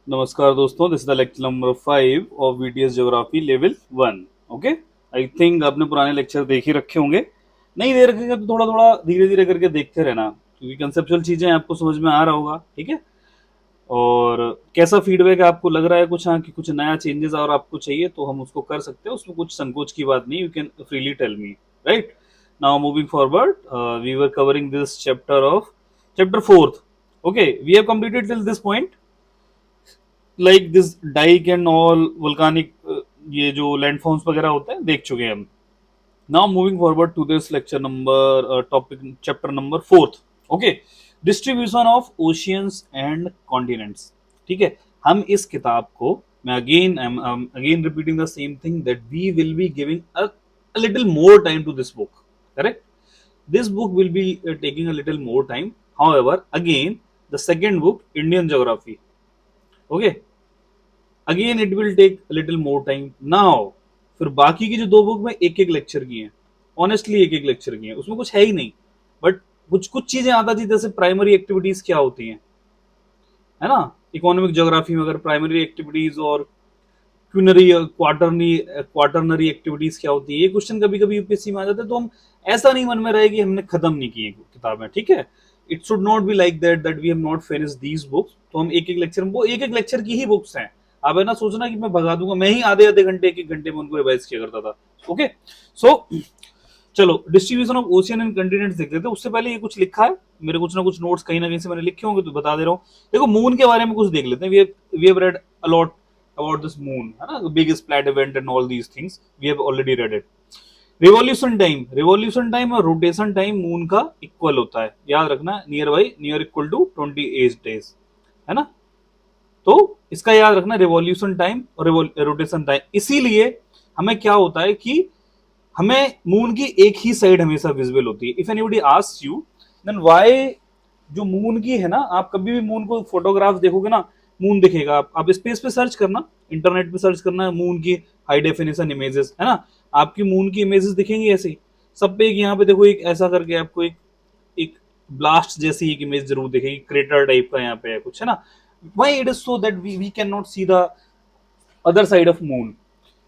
नमस्कार दोस्तों, this is the lecture number 5 of VTS geography level 1। Okay, I think आपने पुराने लेक्चर देख ही रखे होंगे। नहीं दे रखेंगे तो थोड़ा थोड़ा धीरे धीरे करके देखते रहना, क्योंकि कंसेप्चुअल चीजें आपको समझ में आ रहा होगा। ठीक है। और कैसा फीडबैक आपको लग रहा है, कुछ हाँ कि कुछ नया चेंजेस और आपको चाहिए तो हम उसको कर सकते हैं, उसमें कुछ संकोच की बात नहीं। You can freely tell me. Right now moving forward, we were covering this chapter fourth. Okay, we have completed till this point, like this dyke and all volcanic, ये जो लैंडफॉर्म्स वगैरह होते हैं देख चुके हैं हम। Now moving forward to this lecture number topic chapter number fourth. Okay, distribution of oceans and continents. ठीक है। हम इस किताब को, मैं again repeating the same thing that we will be giving a little more time to this book. Correct, this book will be taking a little more time. However, again, the second book, Indian Geography, okay, again it will take little more time now. फिर बाकी की जो दो book में एक एक lecture की हैं, ऑनेस्टली एक एक लेक्चर की हैं, उसमें कुछ है ही नहीं। बट कुछ कुछ चीजें आता थी, जैसे प्राइमरी एक्टिविटीज क्या होती हैं, है ना। इकोनॉमिक ज्योग्राफी में अगर प्राइमरी एक्टिविटीज और क्विनरी क्वार्टरनरी एक्टिविटीज क्या होती है, ये क्वेश्चन कभी कभी यूपीएससी में आ जाते हैं, तो हम ऐसा नहीं मन में रहे कि हमने खत्म नहीं की है किताबें। ठीक है, it should not be like that we have not finish these books. तो हम एक एक लेक्चर, वो एक एक लेक्चर की ही बुक्स हैं। आप है ना सोचना कि मैं भगा दूंगा, मैं ही आधे आधे घंटे एक एक घंटे में उनको रिवाइज किया करता था। ओके, सो चलो distribution of ocean and continents देख लेते हैं। उससे पहले ये कुछ लिखा है मेरे, कुछ ना कुछ नोट्स कहीं ना कहीं से मैंने लिखे होंगे तो बता दे रहा हूँ। देखो, मून के बारे में कुछ देख लेते हैं। We have read a lot about this moon, है ना, big splat event and all these things we have already read it. Revolution time और रोटेशन टाइम मून का इक्वल होता है, याद रखना, नियर इक्वल टू 28 डेज, है ना। तो इसका याद रखना, रिवॉल्यूशन टाइम और रोटेशन टाइम। इसीलिए हमें क्या होता है कि हमें मून की एक ही साइड हमेशा विजिबल होती है। If anybody asks you then why, जो मून की है ना, आप कभी भी मून को फोटोग्राफ देखोगे ना, मून दिखेगा। आप स्पेस पे सर्च करना, इंटरनेट पे सर्च करना मून की हाई डेफिनेशन इमेजेस, है ना, आपकी मून की इमेजेस दिखेंगी ऐसे ही सब पे। एक यहाँ पे देखो, एक ऐसा करके आपको एक एक ब्लास्ट जैसी एक इमेज जरूर दिखेगी, क्रेटर टाइप का यहाँ पे है कुछ, है ना। Why it is so that we can not see the other side of moon?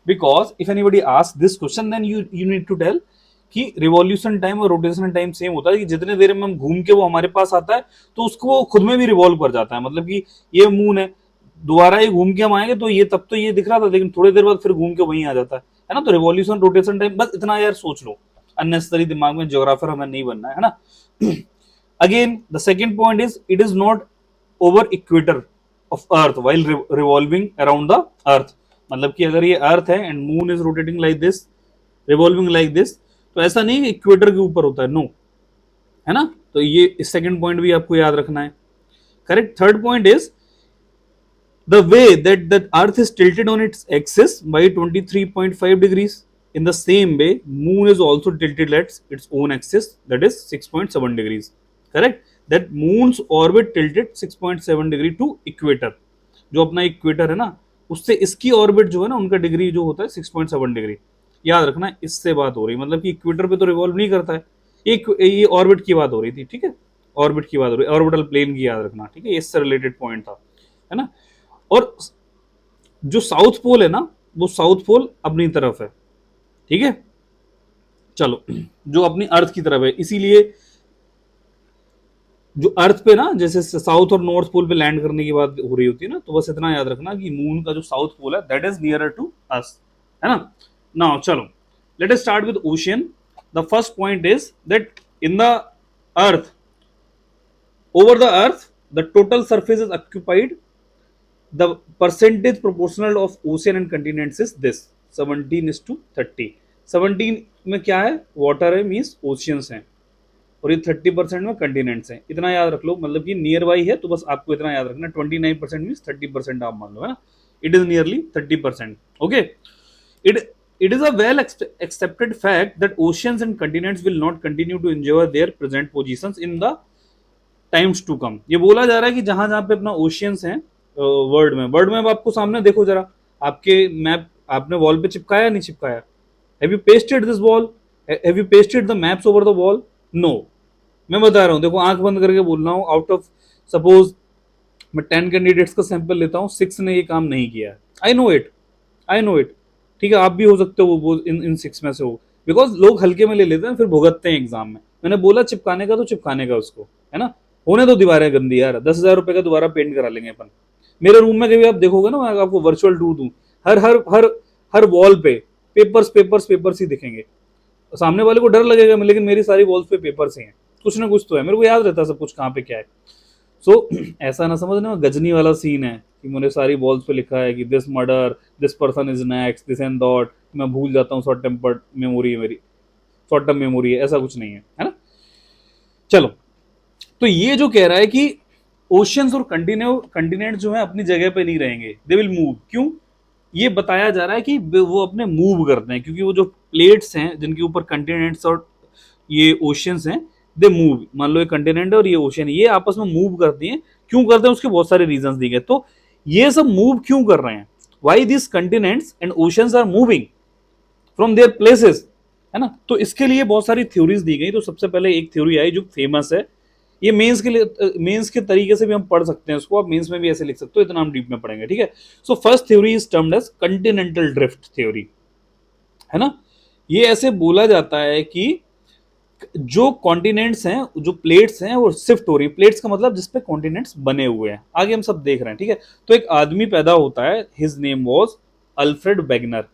Because if anybody ask this question then you need to tell कि रिवॉल्यूशन टाइम और रोटेशन टाइम सेम होता है, कि जितने देर में हम घूम के वो हमारे पास आता है तो उसको खुद में भी रिवॉल्व कर जाता है। मतलब कि ये मून है, दोबारा ये घूम के हम आएंगे तो ये, तब तो ये दिख रहा था, लेकिन थोड़ी देर बाद फिर घूम के वहीं आ जाता है ना। तो रिवॉल्यूशन रोटेशन टाइम, बस इतना यार सोच लो। अननेसेसरी दिमाग में ज्योग्राफर हमें नहीं बनना है ना। Again the second point is, it is not over equator of earth while revolving around the earth. मतलब कि अगर ये अर्थ है and moon is rotating like this, revolving like this, तो ऐसा नहीं कि इक्वेटर के ऊपर होता है, नो, है ना। तो ये सेकंड पॉइंट भी आपको याद रखना है। Correct. Third point is the way that the earth is tilted on its axis by 23.5 degrees. In the same way, moon is also tilted at its own axis, that is 6.7 degrees. Correct, that moon's orbit tilted 6.7 degree to equator. जो अपना equator है ना, उससे इसकी orbit जो है ना, उनका डिग्री जो होता है 6.7 डिग्री। याद रखना, इससे बात हो रही, मतलब कि इक्वेटर पे तो रिवॉल्व नहीं करता है, ये ऑर्बिट की बात हो रही थी। ठीक है, ऑर्बिट की बात हो रही है, ऑर्बिटल प्लेन की, याद रखना। ठीक है, इससे रिलेटेड पॉइंट था, है ना। और जो साउथ पोल है ना, वो साउथ पोल अपनी तरफ है। ठीक है, चलो, जो अपनी अर्थ की तरफ है, इसीलिए जो अर्थ पे ना, जैसे साउथ और नॉर्थ पोल पे लैंड करने की बात हो रही होती है ना, तो बस इतना याद रखना कि मून का जो साउथ पोल है that is nearer to us, है ना। नाउ चलो, let us start with ocean. The first point is that in the earth, over the earth, the total surface is occupied, the percentage proportional of ocean and continents is this, 17:30। 17 में क्या है, water है, means oceans हैं, और ये 30% में continents हैं। इतना याद रख लो, मतलब कि नियर बाई है तो बस आपको इतना याद रखना, 29% मीन्स 30% आप मान लो, है ना। It is nearly 30%। Okay, it it is a well accepted fact that oceans and continents will not continue to enjoy their present positions in the times to come. ये बोला जा रहा है कि जहां जहां पे अपना ओशियंस हैं वर्ल्ड में आपको सामने देखो जरा, आपके मैप आपने वॉल पे चिपकाया नहीं चिपकाया? Have you pasted this wall? Have you pasted the maps over the wall? No. मैं बता रहा हूँ, देखो आंख बंद करके बोल रहा हूँ, आउट ऑफ सपोज मैं 10 कैंडिडेट्स का सैंपल लेता हूँ, 6 ने ये काम नहीं किया है। I know it, I know it. ठीक है, आप भी हो सकते हो वो इन 6 में से हो, बिकॉज लोग हल्के में ले लेते हैं फिर भुगतते हैं एग्जाम में। मैंने बोला चिपकाने का तो चिपकाने का उसको, है ना, होने दो दीवारें गंदी यार, 10,000 रुपए का दोबारा पेंट करा लेंगे अपन। मेरे रूम में कभी आप देखोगे ना, मैं आपको वर्चुअल टूर दूं, हर हर हर हर वॉल पे पेपर्स पेपर्स पेपर्स ही दिखेंगे। सामने वाले को डर लगेगा, लेकिन मेरी सारी वॉल्स पे पेपर्स ही हैं, कुछ ना कुछ तो है, मेरे को याद रहता है सब कुछ कहाँ पे क्या है। सो ऐसा ना समझना गजनी वाला सीन है कि मैंने सारी वॉल्स पे लिखा है कि this murder, this person is next, this and that, मैं भूल जाता हूँ, शॉर्ट टेम्पर्ड मेमोरी है मेरी, शॉर्ट टर्म मेमोरी है, ऐसा कुछ नहीं है ना। चलो, तो ये जो कह रहा है कि ओशियंस और कंटिनेंट जो है अपनी जगह पे नहीं रहेंगे, दे विल मूव। क्यों? ये बताया जा रहा है कि वो अपने मूव करते हैं, क्योंकि वो जो प्लेट्स हैं जिनके ऊपर कंटिनेंट्स और ये ओशियंस हैं, दे मूव। मान लो ये कंटिनेंट और ये ओशियन, ये आपस में मूव करती हैं। क्यों करते हैं उसके बहुत सारे रीजंस दिए गए। तो ये सब मूव क्यों कर रहे हैं, why this continents and oceans are moving from their places, है ना। तो इसके लिए बहुत सारी थ्योरीज दी गई। तो सबसे पहले एक थ्योरी आई जो फेमस है, ये मेंस के लिए, मेंस के तरीके से भी हम पढ़ सकते हैं उसको, आप मेंस में भी ऐसे लिख सकते हो, इतना हम डीप में पढ़ेंगे, ठीक है। So first theory is termed as continental drift theory, है ना। ये ऐसे बोला जाता है कि जो कॉन्टिनेंट्स हैं, जो प्लेट्स हैं, वो शिफ्ट हो रही है। प्लेट्स का मतलब जिसपे कॉन्टिनेंट्स बने हुए हैं, आगे हम सब देख रहे हैं, ठीक है। तो एक आदमी पैदा होता है, his name was Alfred Wegener.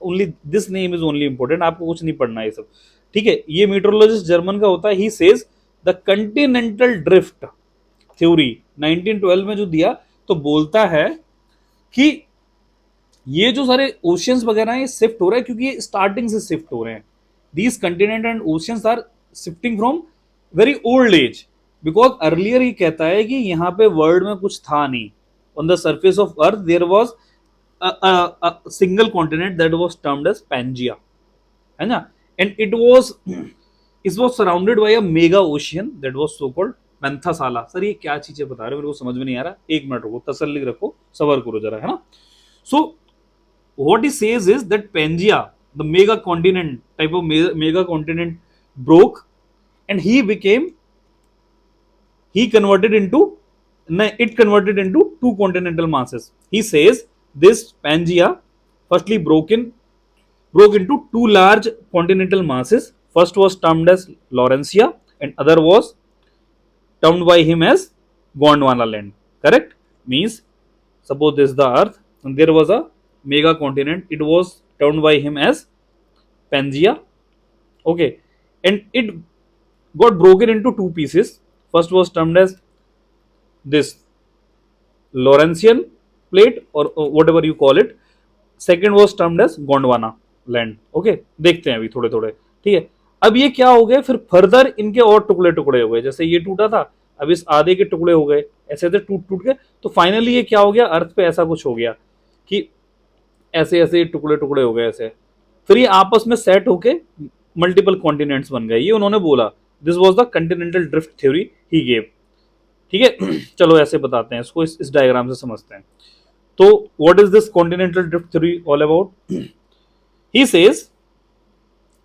Only this name is only important, आपको कुछ नहीं पढ़ना ये सब, ठीक है। ये मीटरोलॉजिस्ट जर्मन का होता है। He says the Continental drift theory 1912 में जो दिया, तो बोलता है कि ये जो सारे ओशियंस वगैरह हैं ये शिफ्ट हो रहे हैं, क्योंकि ये स्टार्टिंग से शिफ्ट हो रहे हैं। These continent and oceans are shifting from very old age, because earlier ये कहता है कि यहाँ पे वर्ल्ड में कुछ था नहीं। On the surface of earth there was single continent that was termed as Pangaea, है ना। And it was surrounded by a mega ocean that was so called मैंथासाला। सर ये क्या चीजें बता रहे हो, मेरे को समझ में नहीं आ रहा, एक मिनट रुको, तसल्ली रखो, सबर करो जरा, है ना। सो what he says is that Pangea, the mega continent type of mega continent, broke and he converted into it converted into two continental masses. He says this Pangea firstly broke into two large continental masses. First was termed as Laurentia and other was termed by him as Gondwana land. Correct? Means suppose this is the earth and there was a mega continent, it was termed by him as Pangea, okay, and it got broken into two pieces. First was termed as this Laurentian plate or whatever you call it, second was termed as Gondwana land, okay। देखते हैं अभी थोड़े थोड़े, ठीक है। अब ये क्या हो गए, फिर फर्दर इनके और टुकड़े टुकड़े हो गए, जैसे ये टूटा था, अब इस आधे के टुकड़े हो गए, ऐसे ऐसे टूट टूट के, तो फाइनली ये क्या हो गया, अर्थ पे ऐसा कुछ हो गया कि ऐसे ऐसे टुकड़े टुकड़े हो गए ऐसे, फिर ये आपस में सेट होके मल्टीपल कॉन्टिनेंट्स बन गए। ये उन्होंने बोला, this was the Continental drift theory he gave, ठीक है। चलो ऐसे बताते हैं इसको, इस डायग्राम से समझते हैं। तो what is this continental drift theory all about. He says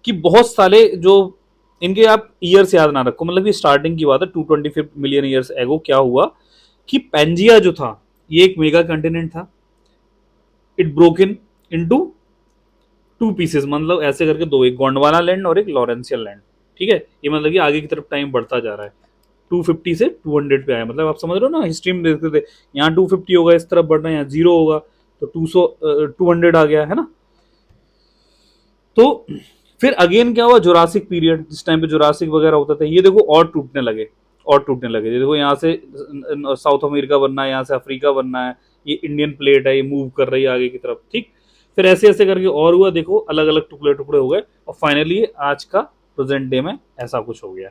कि बहुत सारे जो इनके आप ईयर्स याद ना रखो, मतलब कि स्टार्टिंग की बात है 225 मिलियन ईयर्स एगो क्या हुआ कि पेंजिया जो था ये एक मेगा कंटिनेंट था। It broken into two pieces, मतलब ऐसे करके दो, एक गोंडवाना लैंड और एक लॉरेंशियल लैंड, ठीक है। ये मतलब कि आगे की तरफ टाइम बढ़ता जा रहा है, 250 से 200 पे आया, मतलब आप समझ रहे हो ना, हिस्ट्री में देखते थे यहाँ 250 होगा, इस तरफ बढ़ना, यहाँ 0 होगा तो 200 आ गया, है ना। तो फिर अगेन क्या हुआ, जुरासिक पीरियड, जिस टाइम पे जुरासिक वगैरह होता था, ये देखो और टूटने लगे, और टूटने लगे। ये देखो यहाँ से साउथ अमेरिका बनना है, यहाँ से अफ्रीका बनना है, ये इंडियन प्लेट है, ये मूव कर रही है आगे की तरफ, ठीक। फिर ऐसे ऐसे करके और हुआ, देखो अलग अलग टुकड़े टुकड़े हो गए, और फाइनली आज का प्रेजेंट डे में ऐसा कुछ हो गया।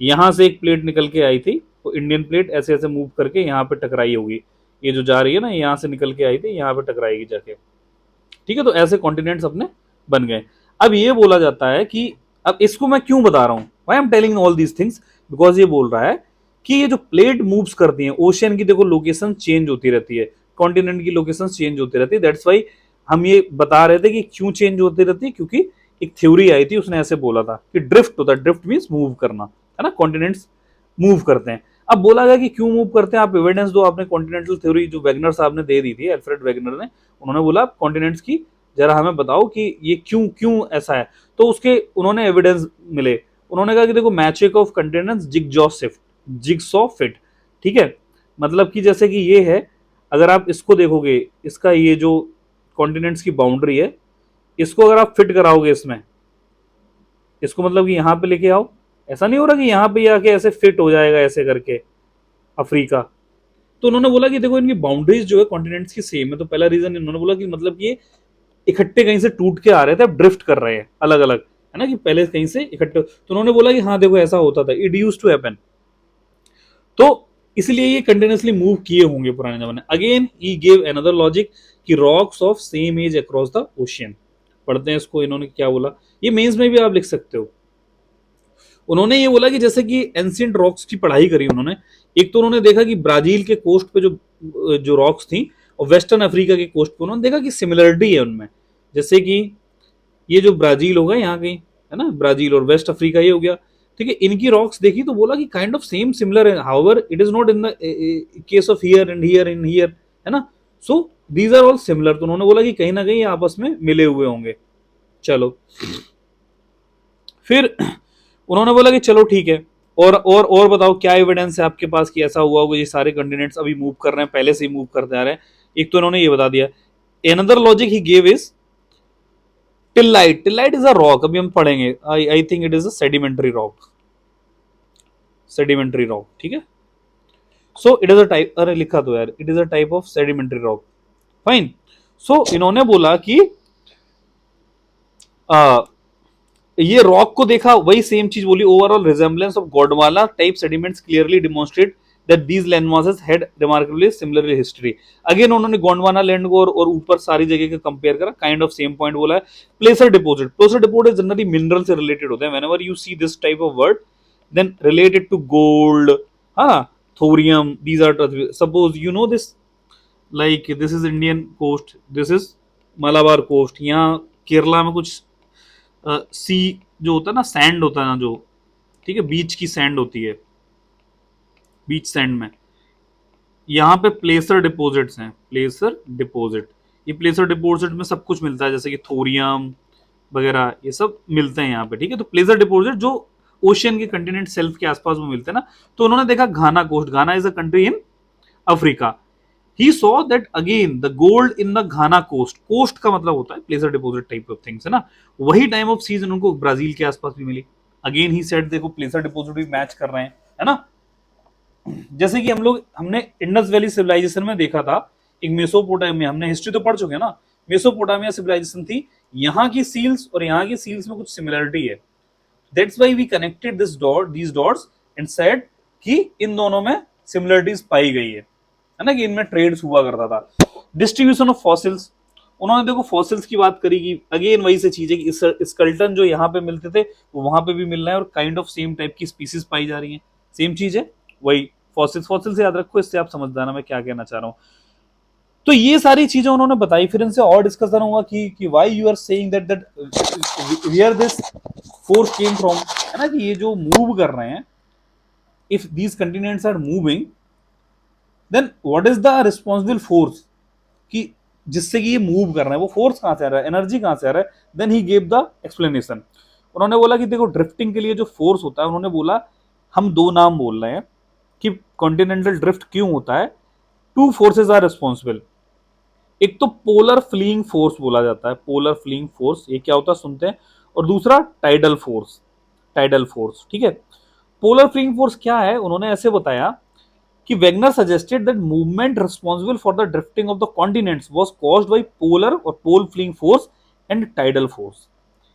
यहाँ से एक प्लेट निकल के आई थी, वो इंडियन प्लेट ऐसे ऐसे मूव करके यहाँ पे टकराई होगी, ये जो जा रही है ना, यहाँ से निकल के आई थी, यहाँ पे टकराएगी जाके, ठीक है। तो ऐसे कॉन्टिनेंट्स अपने बन गए। अब ये बोला जाता है कि, अब इसको मैं क्यों बता रहा हूं, why I am telling all these things, because ये बोल रहा है कि ये जो प्लेट मूव्स करती हैं, ओशियन की देखो लोकेशन चेंज होती रहती है, कॉन्टिनेंट की लोकेशन चेंज होती रहती है। दैट्स वाई हम ये बता रहे थे कि क्यों चेंज होती रहती है, क्योंकि एक थ्योरी आई थी, उसने ऐसे बोला था कि ड्रिफ्ट होता है, ड्रिफ्ट मीन्स मूव करना, है ना, कॉन्टिनेंट्स मूव करते हैं। अब बोला गया कि क्यों मूव करते हैं, आप एविडेंस दो। आपने कॉन्टिनेंटल थ्योरी जो वेगनर साहब ने दे दी थी, अल्फ्रेड वेगनर ने, उन्होंने बोला कॉन्टिनेंट्स की जरा हमें बताओ कि ये क्यों क्यों ऐसा है। तो उसके उन्होंने एविडेंस मिले। उन्होंने कहा कि देखो matching of continents jigsaw fit, ठीक है, मतलब कि जैसे कि ये है, अगर आप इसको देखोगे, इसका ये जो कॉन्टिनेंट्स की बाउंड्री है, इसको अगर आप फिट कराओगे इसमें, इसको मतलब कि यहां पे लेके आओ, ऐसा नहीं हो रहा कि यहां पे आके ऐसे फिट हो जाएगा ऐसे करके अफ्रीका। तो उन्होंने बोला कि देखो इनकी बाउंड्रीज जो है कॉन्टिनेंट्स की सेम है। तो पहला रीजन इन्होंने बोला कि मतलब ये इकट्ठे कहीं से टूट के आ रहे थे, अब ड्रिफ्ट कर रहे हैं अलग अलग, है ना, कि पहले कहीं से इकट्ठे। तो उन्होंने बोला कि हाँ देखो ऐसा होता था, इट यूज्ड टू हैपन। तो इसलिए ये कंटिन्यूसली मूव किए होंगे पुराने जमाने। Again he gave another logic कि rocks of same age across the ocean. पढ़ते हैं इसको, इन्होंने क्या बोला, ये मेंस में भी आप लिख सकते हो। उन्होंने ये बोला कि जैसे कि एंशिएंट रॉक्स की पढ़ाई करी उन्होंने। एक तो उन्होंने देखा कि ब्राजील के कोस्ट पे जो जो रॉक्स थी और वेस्टर्न अफ्रीका के कोस्ट पे, उन्होंने देखा कि सिमिलरिटी है उनमें। जैसे कि ये जो ब्राजील होगा यहाँ कहीं, है ना, ब्राजील और वेस्ट अफ्रीका ये हो गया, ठीक है, इनकी रॉक्स देखी तो बोला कि काइंड ऑफ सेम सिमिलर है, however it is not in the case of here and here in here, है ना, so these are all similar. तो उन्होंने बोला कि कहीं ना कहीं आपस में मिले हुए होंगे। चलो फिर उन्होंने बोला कि चलो ठीक है, और बताओ क्या एविडेंस है आपके पास कि ऐसा हुआ होगा, ये सारे कंटिनेंट्स अभी मूव कर रहे हैं, पहले से ही मूव करते आ रहे हैं। एक तो इन्होंने ये बता दिया। Another logic he gave is tillite is a rock, अभी हम पढ़ेंगे, I think it is a sedimentary rock, sedimentary rock, ठीक है। So it is a type, अरे लिखा तो यार, it is a type of sedimentary rock, fine. So इन्होंने बोला कि ये रॉक को देखा, वही सेम चीज बोली, overall resemblance of Gondwana type sediments clearly demonstrate that these land masses had remarkably similar history. Again उन्होंने गोंडवाना लैंड को और ऊपर सारी जगह का कंपेयर करा, काइंड ऑफ सेम पॉइंट बोला है। प्लेसर डिपोजिट जनरली मिनरल से रिलेटेड होते हैं। Whenever you see this type of word then related to gold, हाँ, thorium, these are, suppose you know this, like this is Indian coast, this is Malabar coast, यहाँ केरला में कुछ सी जो होता है ना, सैंड होता है ना जो, ठीक है, बीच की सैंड होती है, बीच सैंड में, यहाँ पे प्लेसर डिपॉजिट्स हैं, प्लेसर डिपॉजिट। ये प्लेसर डिपॉजिट में सब कुछ मिलता है, जैसे कि थोरियम वगैरह ये सब मिलते हैं यहाँ पे, ठीक है। तो प्लेसर डिपॉजिट जो ओशियन के कंटिनेंट सेल्फ के आसपास में मिलते हैं ना। तो उन्होंने देखा Ghana coast, Ghana is a country in Africa. He saw that again the gold in the Ghana coast, coast का मतलब होता है प्लेसर डिपॉजिट टाइप ऑफ थिंग्स, है ना। वही टाइम ऑफ सीजन उनको ब्राजील के आसपास भी मिली। अगेन ही सेड देखो प्लेसर डिपॉजिट भी मैच कर रहे हैं, है ना। जैसे कि हमने इंडस वैली सिविलाइजेशन में देखा था, एक मेसोपोटामिया, हमने हिस्ट्री तो पढ़ चुके हैं ना, मेसोपोटामिया सिविलाइजेशन थी, यहाँ की सील्स और यहाँ की सील्स में कुछ सिमिलरिटी है। That's why we connected these dots and said कि इन दोनों में सिमिलरिटीज पाई गई है ना, कि इनमें ट्रेड्स हुआ करता था। डिस्ट्रीब्यूशन ऑफ फॉसिल्स, उन्होंने देखो फॉसिल्स की बात करी कि अगेन वही से चीज है कि स्कल्टन जो यहाँ पे मिलते थे वो वहां पे भी मिल रहे हैं, और काइंड ऑफ सेम टाइप की स्पीसीज पाई जा रही है, सेम चीज है वही फॉसिल्स याद रखो, इससे आप समझ जाना मैं क्या कहना चाह रहा हूँ। तो ये सारी चीजें उन्होंने बताई। फिर इनसे और डिस्कशन हुआ कि why you are saying that where this force came from, है ना, कि ये जो मूव कर रहे हैं, if these continents are moving then what is the responsible force, कि जिससे कि ये मूव कर रहे हैं, वो फोर्स कहां से आ रहा है, एनर्जी कहां से आ रहा है। Then he gave the explanation. उन्होंने बोला कि देखो ड्रिफ्टिंग के लिए जो फोर्स होता है, उन्होंने बोला हम दो नाम बोल रहे हैं कि कॉन्टिनेंटल ड्रिफ्ट क्यों होता है। Two forces are responsible. एक तो पोलर फ्लीइंग फोर्स बोला जाता है, पोलर फ्लीइंग फोर्स, ये क्या होता है सुनते हैं, और दूसरा टाइडल फोर्स, टाइडल फोर्स, ठीक है। पोलर फ्लीइंग फोर्स क्या है, उन्होंने ऐसे बताया कि Wegener suggested that movement responsible for the drifting of the continents was caused by polar और pole fleeing force and tidal force.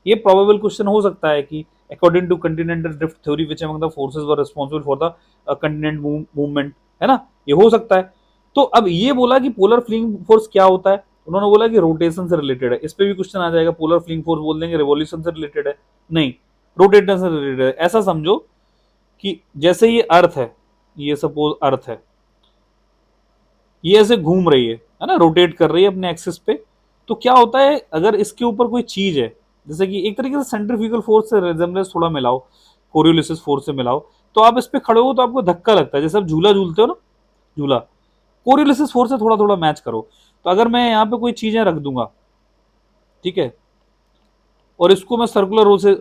ये प्रोबेबल क्वेश्चन हो सकता है कि according to continental drift theory which among the forces were responsible for the continent movement, है ना, ये हो सकता है। तो अब ये बोला कि पोलर फ्लीइंग फोर्स क्या होता है, उन्होंने बोला कि रोटेशन से रिलेटेड है। इस पे भी क्वेश्चन आ जाएगा, पोलर फ्लीइंग फोर्स बोल देंगे रिवॉल्यूशन से रिलेटेड है, नहीं, रोटेशन से रिलेटेड है। ऐसा समझो कि जैसे ये अर्थ है, ये सपोज अर्थ है, ये ऐसे घूम रही है ना, रोटेट कर रही है अपने एक्सिस पे। तो क्या होता है, अगर इसके ऊपर कोई चीज है, जैसे कि एक तरीके से सेंट्रीफ्यूगल फोर्स से रिजेम्बलेंस थोड़ा मिलाओ, कोरियोलिसिस फोर्स से मिलाओ, तो आप इस पे खड़े हो तो आपको धक्का लगता है, जैसे आप झूला झूलते हो ना, झूला, कोरियोलिसिस फोर्स से थोड़ा थोड़ा मैच करो। तो अगर मैं यहाँ पे कोई चीजें रख दूंगा, ठीक है, और इसको मैं सर्कुलर से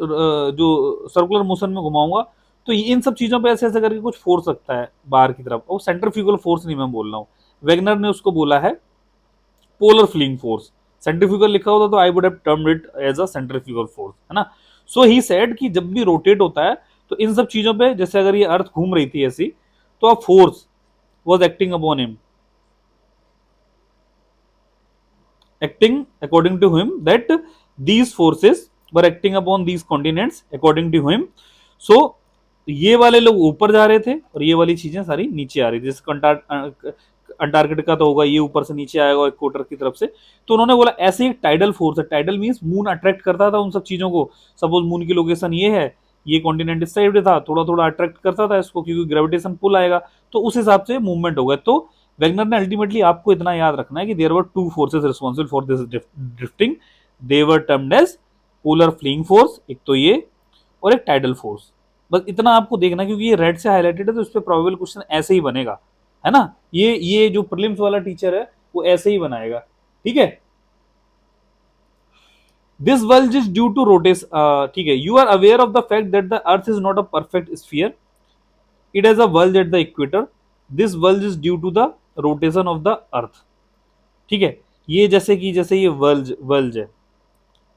जो सर्कुलर मोशन में घुमाऊंगा, तो इन सब चीजों पे ऐसे ऐसे करके कुछ फोर्स लगता है बाहर की तरफ, और सेंट्रीफ्यूगल फोर्स नहीं मैं बोल रहा हूँ, वेगनर ने उसको बोला है पोलर फ्लिंग फोर्स। सेंट्रीफ्यूगल लिखा होता तो I would have termed it as a centrifugal force, है ना। सो ही सेड कि जब भी रोटेट होता है तो इन सब चीजों पे, जैसे अगर ये अर्थ घूम रही थी ऐसी, तो a force was acting upon him, acting according to him, that these forces were acting upon these continents according to him. So ये वाले लोग ऊपर जा रहे थे और ये वाली चीजें सारी नीचे आ रही थी, जैसे अंटार्कटिका तो होगा, ये ऊपर से नीचे आएगा इक्वेटर की तरफ से। तो उन्होंने बोला ऐसे एक टाइडल फोर्स है, टाइडल मींस मून अट्रैक्ट करता था उन सब चीजों को। सपोज मून की लोकेशन ये है, ये कॉन्टिनेंट इस साइड था, थोड़ा थोड़ा अट्रैक्ट करता था इसको, क्योंकि ग्रेविटेशन पुल आएगा, तो उस हिसाब से मूवमेंट होगा। तो वेगनर ने अल्टीमेटली आपको इतना याद रखना है कि there were two forces responsible for this drifting, they were termed as polar fleeing force, एक तो ये, और एक टाइडल फोर्स। बस इतना आपको देखना, क्योंकि ये रेड से हाईलाइटेड है तो इस पे प्रोबेबल क्वेश्चन ऐसे ही बनेगा, है ना। ये जो प्रीलिम्स वाला टीचर है वो ऐसे ही बनाएगा, ठीक है। This bulge is due to rotation, ठीक है। You are aware of the fact that the earth is not a perfect sphere, it has a bulge at the equator, this bulge is due to the rotation of the earth, ठीक है। ये जैसे कि जैसे ये वर्ल्ज है,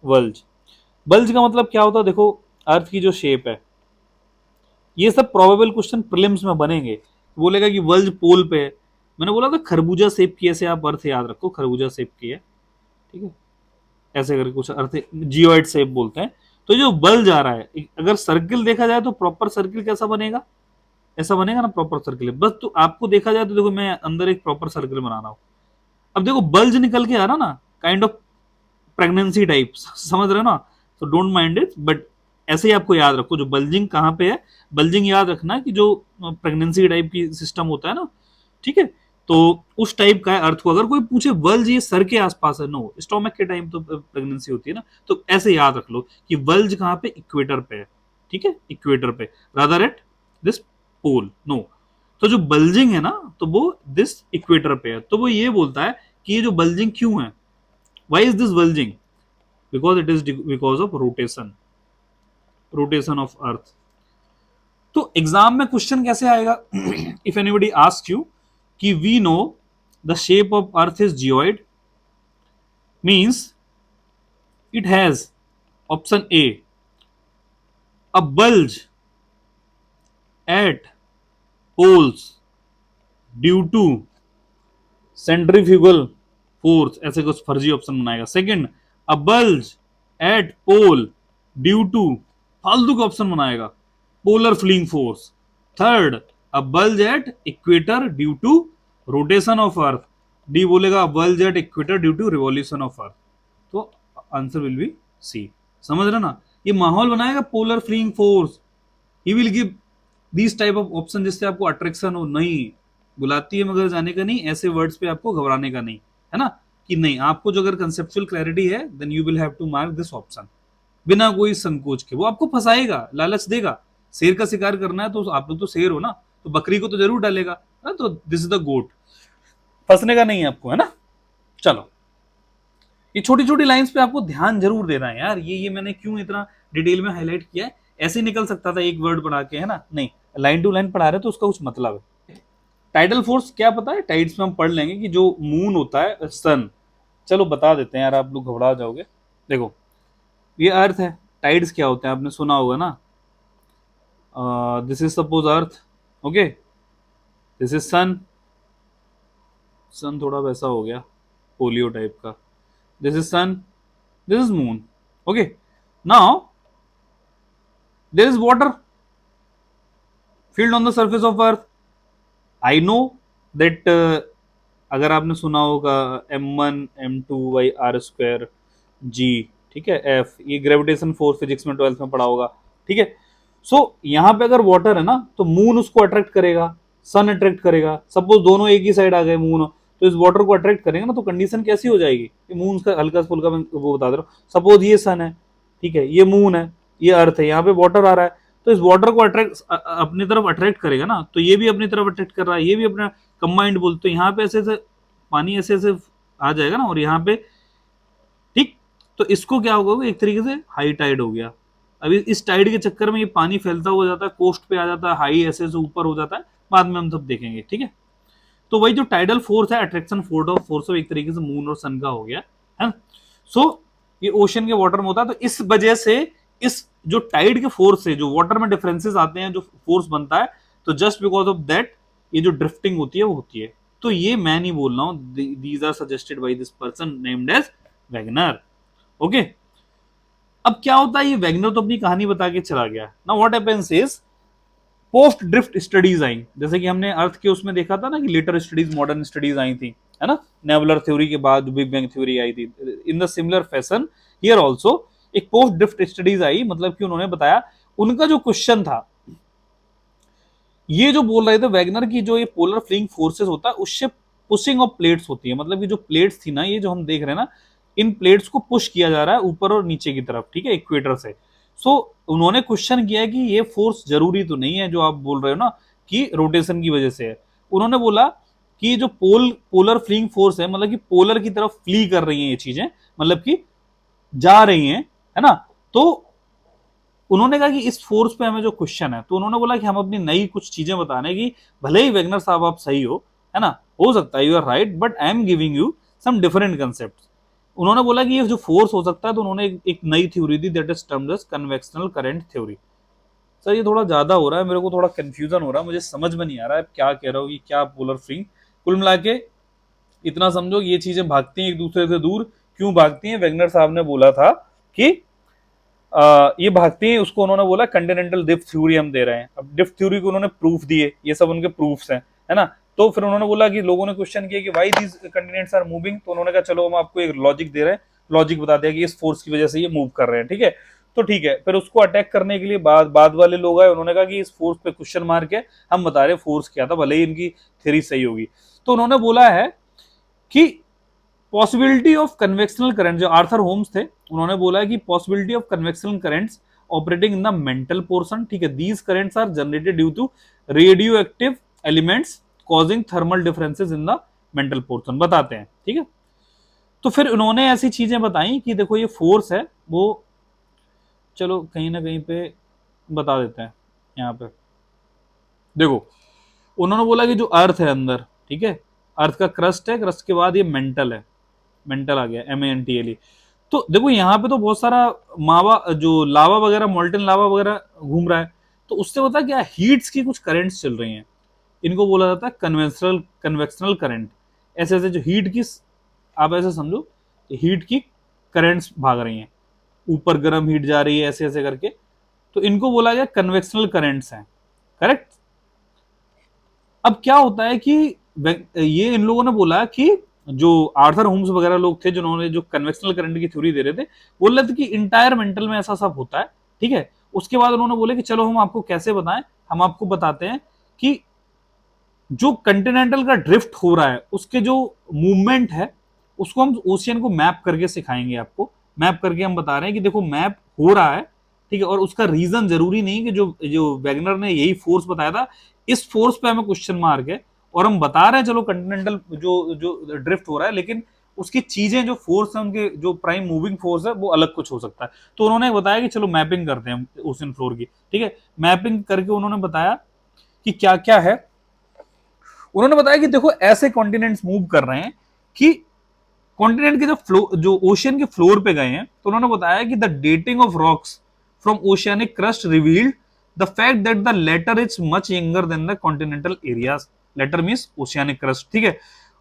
वर्ल्ज, bulge का मतलब क्या होता है, देखो अर्थ की जो शेप है, ये सब प्रोबेबल क्वेश्चन प्रीलिम्स में बनेंगे। बोलेगा कि वर्ल्ज पोल पे है, मैंने बोला था खरबूजा शेप की, ऐसे आप अर्थ याद रखो, खरबूजा शेप की है, ठीक है, ऐसे करके कुछ अर्थ, जियोइड शेप बोलते हैं। तो जो बल्ज आ रहा है, अगर सर्किल देखा जाए तो प्रॉपर सर्किल कैसा बनेगा, ऐसा बनेगा ना, प्रॉपर सर्किल। बस तो आपको देखा जाए तो देखो मैं अंदर एक प्रॉपर सर्किल बना रहा हूं, अब देखो बल्ज निकल के आ रहा ना, काइंड ऑफ प्रेगनेंसी टाइप, समझ रहे हो ना। तो डोंट माइंड इट, बट ऐसे ही आपको याद रखो जो बल्जिंग कहाँ पे है, बल्जिंग याद रखना कि जो प्रेगनेंसी टाइप की सिस्टम होता है ना, ठीक है, तो उस टाइप का है अर्थ को। अगर कोई पूछे बल्ज ये सर के आसपास है, नो, स्टोमक के टाइम तो प्रेगनेंसी होती है ना, तो ऐसे याद रख लो कि बल्ज कहाँ पे, इक्वेटर पे है, ठीक है, इक्वेटर पे, rather at this pole, no. तो जो बल्जिंग है ना, तो वो दिस इक्वेटर पे है। तो वो ये बोलता है कि ये जो बल्जिंग क्यों है, why is this bulging, because it is because of rotation of earth। तो एग्जाम में क्वेश्चन कैसे आएगा, इफ एनीबडी आस्क यू कि we know the shape of earth is geoid, means it has option A a bulge at poles due to centrifugal force, ऐसे कुछ फर्जी option बनाएगा। Second, a bulge at pole due to, फालतू का option बनाएगा, polar fling force. Third, a bulge at equator due to rotation of earth, D बोलेगा bulge at equator due to revolution of earth. तो answer will B C, समझ रहे ना। ये माहौल बनाएगा polar fling force, he will give this type of option, जिससे आपको अट्रैक्शन हो, नहीं बुलाती है मगर जाने का नहीं, ऐसे वर्ड्स पे आपको घबराने का नहीं, है ना, कि नहीं, आपको जो अगर कंसेप्चुअल क्लैरिटी है then you will have to mark this option बिना कोई संकोच के। वो आपको फंसाएगा, लालच देगा, शेर का शिकार करना है तो आप लोग तो शेर हो ना, तो बकरी को तो जरूर डालेगा ना, तो दिस इज द गोट, फंसने का नहीं है आपको, है ना। चलो, ये छोटी छोटी लाइंस पे आपको ध्यान जरूर देना है यार। ये मैंने क्यों इतना डिटेल में हाईलाइट किया है, ऐसे निकल सकता था एक वर्ड पढ़ा के, है ना, नहीं, लाइन टू लाइन पढ़ा रहे तो उसका कुछ मतलब है। टाइडल फोर्स क्या पता है, टाइड्स में हम पढ़ लेंगे कि जो मून होता है, सन, चलो बता देते हैं यार, आप लोग घबरा जाओगे। देखो ये अर्थ है, टाइड्स क्या होते हैं आपने सुना होगा ना, this is suppose earth, okay, this is sun, sun थोड़ा वैसा हो गया पोलियो टाइप का, this is sun, this is moon, okay. Now there is water field on the surface of earth, I know that, अगर आपने सुना होगा m1 m2/r² g, ठीक है, F, ये ग्रेविटेशन फोर्स फिजिक्स में 12th में पढ़ा होगा, ठीक है। सो यहां पे अगर वाटर है ना, तो मून उसको अट्रैक्ट करेगा, सन अट्रैक्ट करेगा। सपोज दोनों एक ही साइड आ गए मून, तो इस वाटर को अट्रैक्ट करेंगे ना, तो कंडीशन कैसी हो जाएगी, मून का हल्का फुल्का मैं वो बता दे रहा हूँ। सपोज ये सन है, ठीक है, ये मून है, ये अर्थ है, यहाँ पे वाटर आ रहा है, तो इस वाटर को अट्रैक्ट अपनी तरफ अट्रैक्ट करेगा ना, तो ये भी अपनी तरफ अट्रैक्ट कर रहा है, ये भी अपना कंबाइंड बोलते, तो यहाँ पे ऐसे ऐसे पानी ऐसे ऐसे आ जाएगा ना, और यहाँ पे ठीक, तो इसको क्या होगा, एक तरीके से हाई टाइड हो गया। अभी इस टाइड के चक्कर में ये पानी फैलता हुआ जाता है, कोस्ट पे आ जाता है, हाई ऐसे से ऊपर हो जाता है, बाद में हम सब देखेंगे, ठीक है। तो वही जो टाइडल फोर्स है, अट्रैक्शन फोर्स ऑफ एक तरीके से मून और सन का हो गया है। सो ये ओशन के वाटर में होता है, तो इस वजह से इस जो टाइड के फोर्स से जो वाटर में डिफरेंसेस आते हैं, जो फोर्स बनता है, तो जस्ट बिकॉज ऑफ दैट ये जो ड्रिफ्टिंग होती है वो होती है। तो ये मैं नहीं बोल रहा हूं, these are suggested by this person named as Wegener. Okay, अब क्या होता है, ये वैगनर तो अपनी कहानी बता के चला गया। Now what happens is post drift studies I, जैसे कि हमने अर्थ के उसमें देखा था ना कि लेटर स्टडीज, मॉडर्न स्टडीज आई थी, है ना, नेबुलर थ्योरी के बाद बिग बैंग थ्योरी आई थी। In the similar fashion here also एक पोस्ट ड्रिफ्ट स्टडीज आई, मतलब कि उन्होंने बताया, उनका जो क्वेश्चन था, ये जो बोल रहे थे वैगनर की, जो ये पोलर फ्लिंग फोर्सेस होता है उससे पुशिंग ऑफ प्लेट्स होती है, मतलब कि जो प्लेट्स थी ना, ये जो हम देख रहे हैं ना, इन प्लेट्स को पुश किया जा रहा है ऊपर और नीचे की तरफ, ठीक है, इक्वेटर से। सो उन्होंने क्वेश्चन किया कि ये फोर्स जरूरी तो नहीं है जो आप बोल रहे हो ना कि रोटेशन की वजह से है। उन्होंने बोला कि जो पोलर फ्लिंग फोर्स है, मतलब कि पोलर की तरफ फ्ली कर रही है ये चीजें, मतलब कि जा रही हैं, है ना। तो उन्होंने कहा कि इस फोर्स पे हमें जो क्वेश्चन है, तो उन्होंने बोला कि हम अपनी नई कुछ चीजें बताने की, भले ही वैगनर साहब आप सही हो, है ना, हो सकता है you are right, but I am giving you some different concept. उन्होंने बोला कि ये जो फोर्स हो सकता है, तो उन्होंने एक नई थ्योरी दी, that is termed as convectional current theory. Sir ये थोड़ा ज्यादा हो रहा है, मेरे को थोड़ा कंफ्यूजन हो रहा है, मुझे समझ में नहीं आ रहा है क्या कह रहा हूँ, कि क्या पोलर फ्लिंग। कुल मिला के इतना समझो, ये चीजें भागती हैं एक दूसरे से दूर। क्यों भागती हैं, वैगनर साहब ने बोला था कि ये भागती हैं, उसको उन्होंने बोला कंटिनेंटल ड्रिफ्ट थ्योरी हम दे रहे हैं। अब ड्रिफ्ट थ्योरी को उन्होंने प्रूफ दिए, ये सब उनके प्रूफ्स हैं, है ना। तो फिर उन्होंने बोला कि लोगों ने क्वेश्चन किया कि why these continents are moving, तो उन्होंने कहा चलो हम आपको एक लॉजिक दे रहे हैं, लॉजिक बता दिया कि इस फोर्स की वजह से ये मूव कर रहे हैं, ठीक है। तो ठीक है, फिर उसको अटैक करने के लिए बाद वाले लोग आए, उन्होंने कहा कि इस फोर्स पे क्वेश्चन मार के हम बता रहे फोर्स क्या था, भले ही इनकी थ्योरी सही होगी। तो उन्होंने बोला है कि पॉसिबिलिटी ऑफ कन्वेक्शनल करंट, जो आर्थर होम्स थे, उन्होंने बोला है कि possibility of convectional currents operating in the mantle portion, ठीक है, these currents are generated due to radioactive elements causing thermal differences in the mantle portion, बताते हैं, ठीक है। तो फिर उन्होंने ऐसी चीजें बताई कि देखो ये फोर्स है वो, चलो कहीं ना कहीं पे बता देते हैं यहाँ पे। देखो उन्होंने बोला कि जो अर्थ है अंदर, ठीक है, अर्थ का क्रस्ट है, क्रस्ट के बाद ये मेंटल है, मेंटल आ गया, MANTLE। तो देखो यहाँ पे तो बहुत सारा मावा, जो लावा वगैरह, मोल्टन लावा वगैरह घूम रहा है, तो उससे होता है क्या, हीट्स की कुछ करंट्स चल रही हैं, इनको बोला जाता है कन्वेक्शनल करंट। ऐसे ऐसे जो हीट की, आप ऐसे समझो हीट की करंट्स भाग रही हैं, ऊपर गर्म हीट जा रही है ऐसे ऐसे करके, तो इनको बोला गया कन्वेक्शनल करंट्स हैं, करेक्ट। अब क्या होता है कि ये इन लोगों ने बोला कि जो आर्थर होम्स वगैरह लोग थे, जिन्होंने जो कन्वेक्शनल करंट की थ्योरी दे रहे थे, बोल रहे थे कि इंटायर मेंटल में ऐसा सब होता है, ठीक है। उसके बाद उन्होंने बोले कि चलो हम आपको कैसे बताएं, हम आपको बताते हैं कि जो कंटिनेंटल का ड्रिफ्ट हो रहा है, उसके जो मूवमेंट है, उसको हम ओशियन को मैप करके सिखाएंगे आपको। मैप करके हम बता रहे हैं कि देखो मैप हो रहा है, ठीक है, और उसका रीजन जरूरी नहीं कि जो जो वैगनर ने यही फोर्स बताया था, इस फोर्स पे हमें क्वेश्चन मार के, और हम बता रहे हैं चलो कंटिनेंटल जो जो ड्रिफ्ट हो रहा है, लेकिन उसकी चीजें जो फोर्स है, उनके जो प्राइम मूविंग फोर्स है, वो अलग कुछ हो सकता है। तो उन्होंने बताया कि चलो मैपिंग करते हैं ओशन फ्लोर की, ठीक है। मैपिंग करके उन्होंने बताया कि क्या क्या है। उन्होंने बताया कि देखो ऐसे कॉन्टिनेंट्स मूव कर रहे हैं कि कॉन्टिनेंट के जो ओशियन के फ्लोर पे गए हैं, तो उन्होंने बताया कि the dating of rocks from oceanic crust revealed the fact that the latter is much younger than the continental areas. Latter means oceanic crust, ठीक है।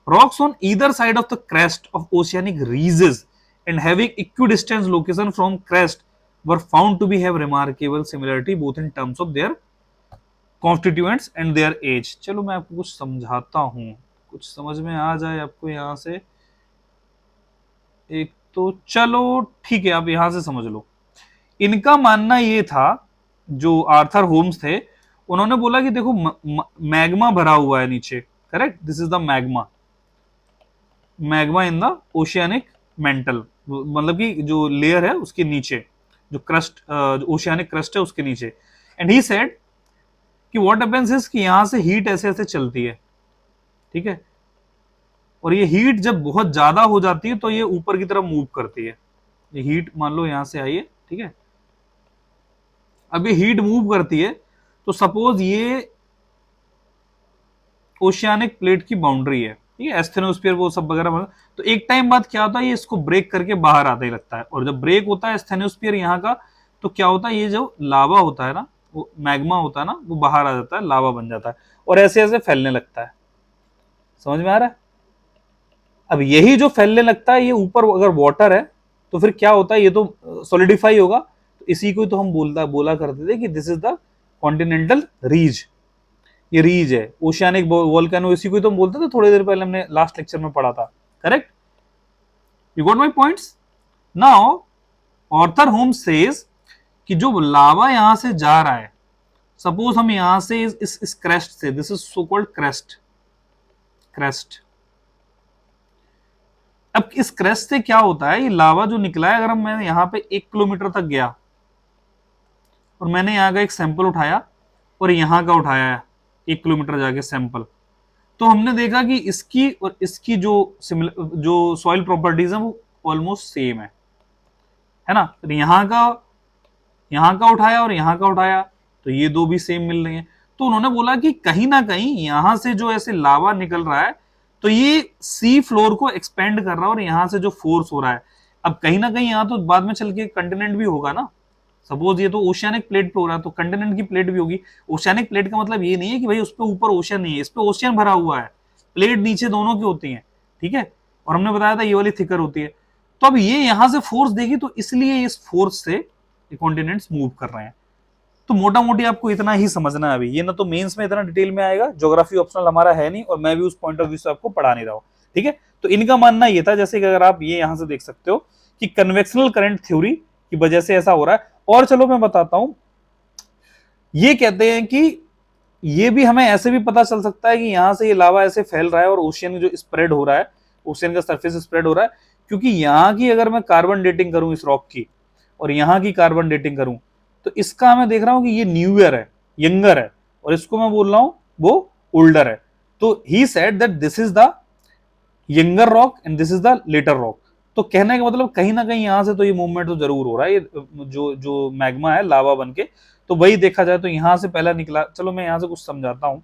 Rocks on either side of the crest of oceanic ridges and having equidistance location from crest were found to be have remarkable similarity both in terms of their constituents and their age. चलो मैं आपको कुछ समझाता हूं, कुछ समझ में आ जाए आपको यहां से। एक तो चलो ठीक है, आप यहां से समझ लो। इनका मानना ये था, जो आर्थर होम्स थे, उन्होंने बोला कि देखो मैग्मा भरा हुआ है नीचे, correct, this is the magma, magma in the oceanic mental, मतलब कि जो लेयर है उसके नीचे, जो क्रस्ट, ओशियानिक क्रस्ट है उसके नीचे। एंड ही सेड कि व्हाट हैपेंस इज कि यहां से हीट ऐसे ऐसे चलती है, ठीक है, और ये हीट जब बहुत ज्यादा हो जाती है तो ये ऊपर की तरफ मूव करती है। ये हीट मान लो यहां से आई है, ठीक है, अब ये हीट मूव करती है, तो सपोज ये ओशियानिक प्लेट की बाउंड्री है, ठीक है, एस्थेनोस्फीयर वो सब वगैरह, तो एक टाइम बाद क्या होता है, ये इसको ब्रेक करके बाहर आते ही लगता है, और जब ब्रेक होता है एस्थेनोस्फीयर यहाँ का, तो क्या होता है, ये जो लावा होता है ना, वो मैग्मा होता है ना, वो बाहर आ जाता है, लावा बन जाता है, और ऐसे ऐसे फैलने लगता है। समझ में आ रहा है? अब यही जो फैलने लगता है, ये ऊपर अगर वाटर है तो फिर क्या होता है, ये तो सॉलिडिफाई होगा, तो इसी को तो हम बोला करते थे कि दिस इज द कॉन्टिनेंटल रीज। ये रीज है, ओशियानिक वोल्केनो, इसी को तो हम बोलते थे, थोड़ी देर पहले हमने लास्ट लेक्चर में पढ़ा था। Correct? You got my points? Now Arthur Holmes says कि जो लावा यहां से जा रहा है, सपोज हम यहां से इस क्रेस्ट से, this is so called crest, crest, अब इस क्रेस्ट से क्या होता है, ये लावा जो निकला है, अगर मैं यहां पे 1 किलोमीटर तक गया और मैंने यहाँ का एक सैंपल उठाया और यहाँ का उठाया है 1 किलोमीटर जाके सैंपल, तो हमने देखा कि इसकी और इसकी जो सॉइल प्रॉपर्टीज है वो ऑलमोस्ट सेम है ना, तो यहाँ का उठाया और यहाँ का उठाया, तो ये दो भी सेम मिल रही हैं। तो उन्होंने बोला कि कहीं ना कहीं यहां से जो ऐसे लावा निकल रहा है, तो ये सी फ्लोर को एक्सपेंड कर रहा है, और यहां से जो फोर्स हो रहा है, अब कहीं ना कहीं यहाँ तो बाद में चल के कंटिनेंट भी होगा ना, सपोज ये तो ओशियानिक प्लेट पे हो रहा है, तो कंटिनेंट की प्लेट भी होगी। ओशियानिक प्लेट का मतलब ये नहीं है कि भाई उस पर ऊपर ओशियन नहीं है, इस पे ओशियन भरा हुआ है, प्लेट नीचे दोनों की होती है, ठीक है, और हमने बताया था ये वाली थिकर होती है। तो अब ये यहां से फोर्स देगी, तो इसलिए इस फोर्स से कॉन्टिनेंट्स मूव कर रहे हैं। तो मोटा मोटी आपको इतना ही समझना है अभी, ये ना तो मेंस में इतना डिटेल में आएगा, ज्योग्राफी ऑप्शनल हमारा है नहीं, और मैं भी उस पॉइंट ऑफ व्यू से आपको पढ़ा नहीं रहा हूं, ठीक है। तो इनका मानना ये था, जैसे कि अगर आप ये यहां से देख सकते हो कि कन्वेक्शनल करंट थ्योरी की वजह से ऐसा हो रहा है। और चलो मैं बताता हूं, ये कहते हैं कि ये भी हमें ऐसे भी पता चल सकता है कि यहां से ये लावा ऐसे फैल रहा है और ओशियन जो स्प्रेड हो रहा है, ओशियन का सरफेस स्प्रेड हो रहा है, क्योंकि यहां की अगर मैं कार्बन डेटिंग करूं इस रॉक की, और यहां की कार्बन डेटिंग करूं, तो इसका मैं देख रहा हूं कि ये न्यूयर है, यंगर है, और इसको मैं बोल रहा हूं वो ओल्डर है। तो he said that this is the younger rock and this is the latter rock. तो कहने का मतलब कहीं ना कहीं यहां से तो ये मूवमेंट तो जरूर हो रहा है, ये जो मैग्मा है लावा बन के, तो वही देखा जाए तो यहां से पहला निकला। चलो मैं यहां से कुछ समझाता हूं।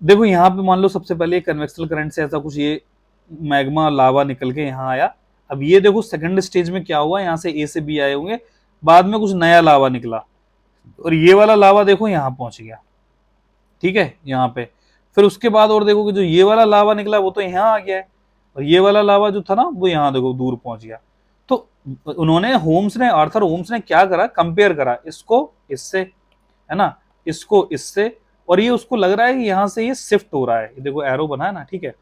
देखो यहाँ पे मान लो सबसे पहले कन्वेक्शनल करंट से ऐसा कुछ ये मैग्मा लावा निकल के यहाँ आया। अब ये देखो सेकंड स्टेज में क्या हुआ, यहाँ से ए से बी आए होंगे, बाद में कुछ नया लावा निकला, और ये वाला लावा देखो यहाँ पहुंच गया, ठीक है, यहाँ पे। फिर उसके बाद और देखो कि जो ये वाला लावा निकला वो तो यहाँ आ गया है, और ये वाला लावा जो था ना वो यहाँ देखो दूर पहुंच गया। तो उन्होंने आर्थर होम्स ने क्या करा, कंपेयर करा इसको इससे, है ना, इसको इससे, और ये उसको लग रहा है कि यहाँ से ये शिफ्ट हो रहा है, ये देखो एरो बना है ना, ठीक है,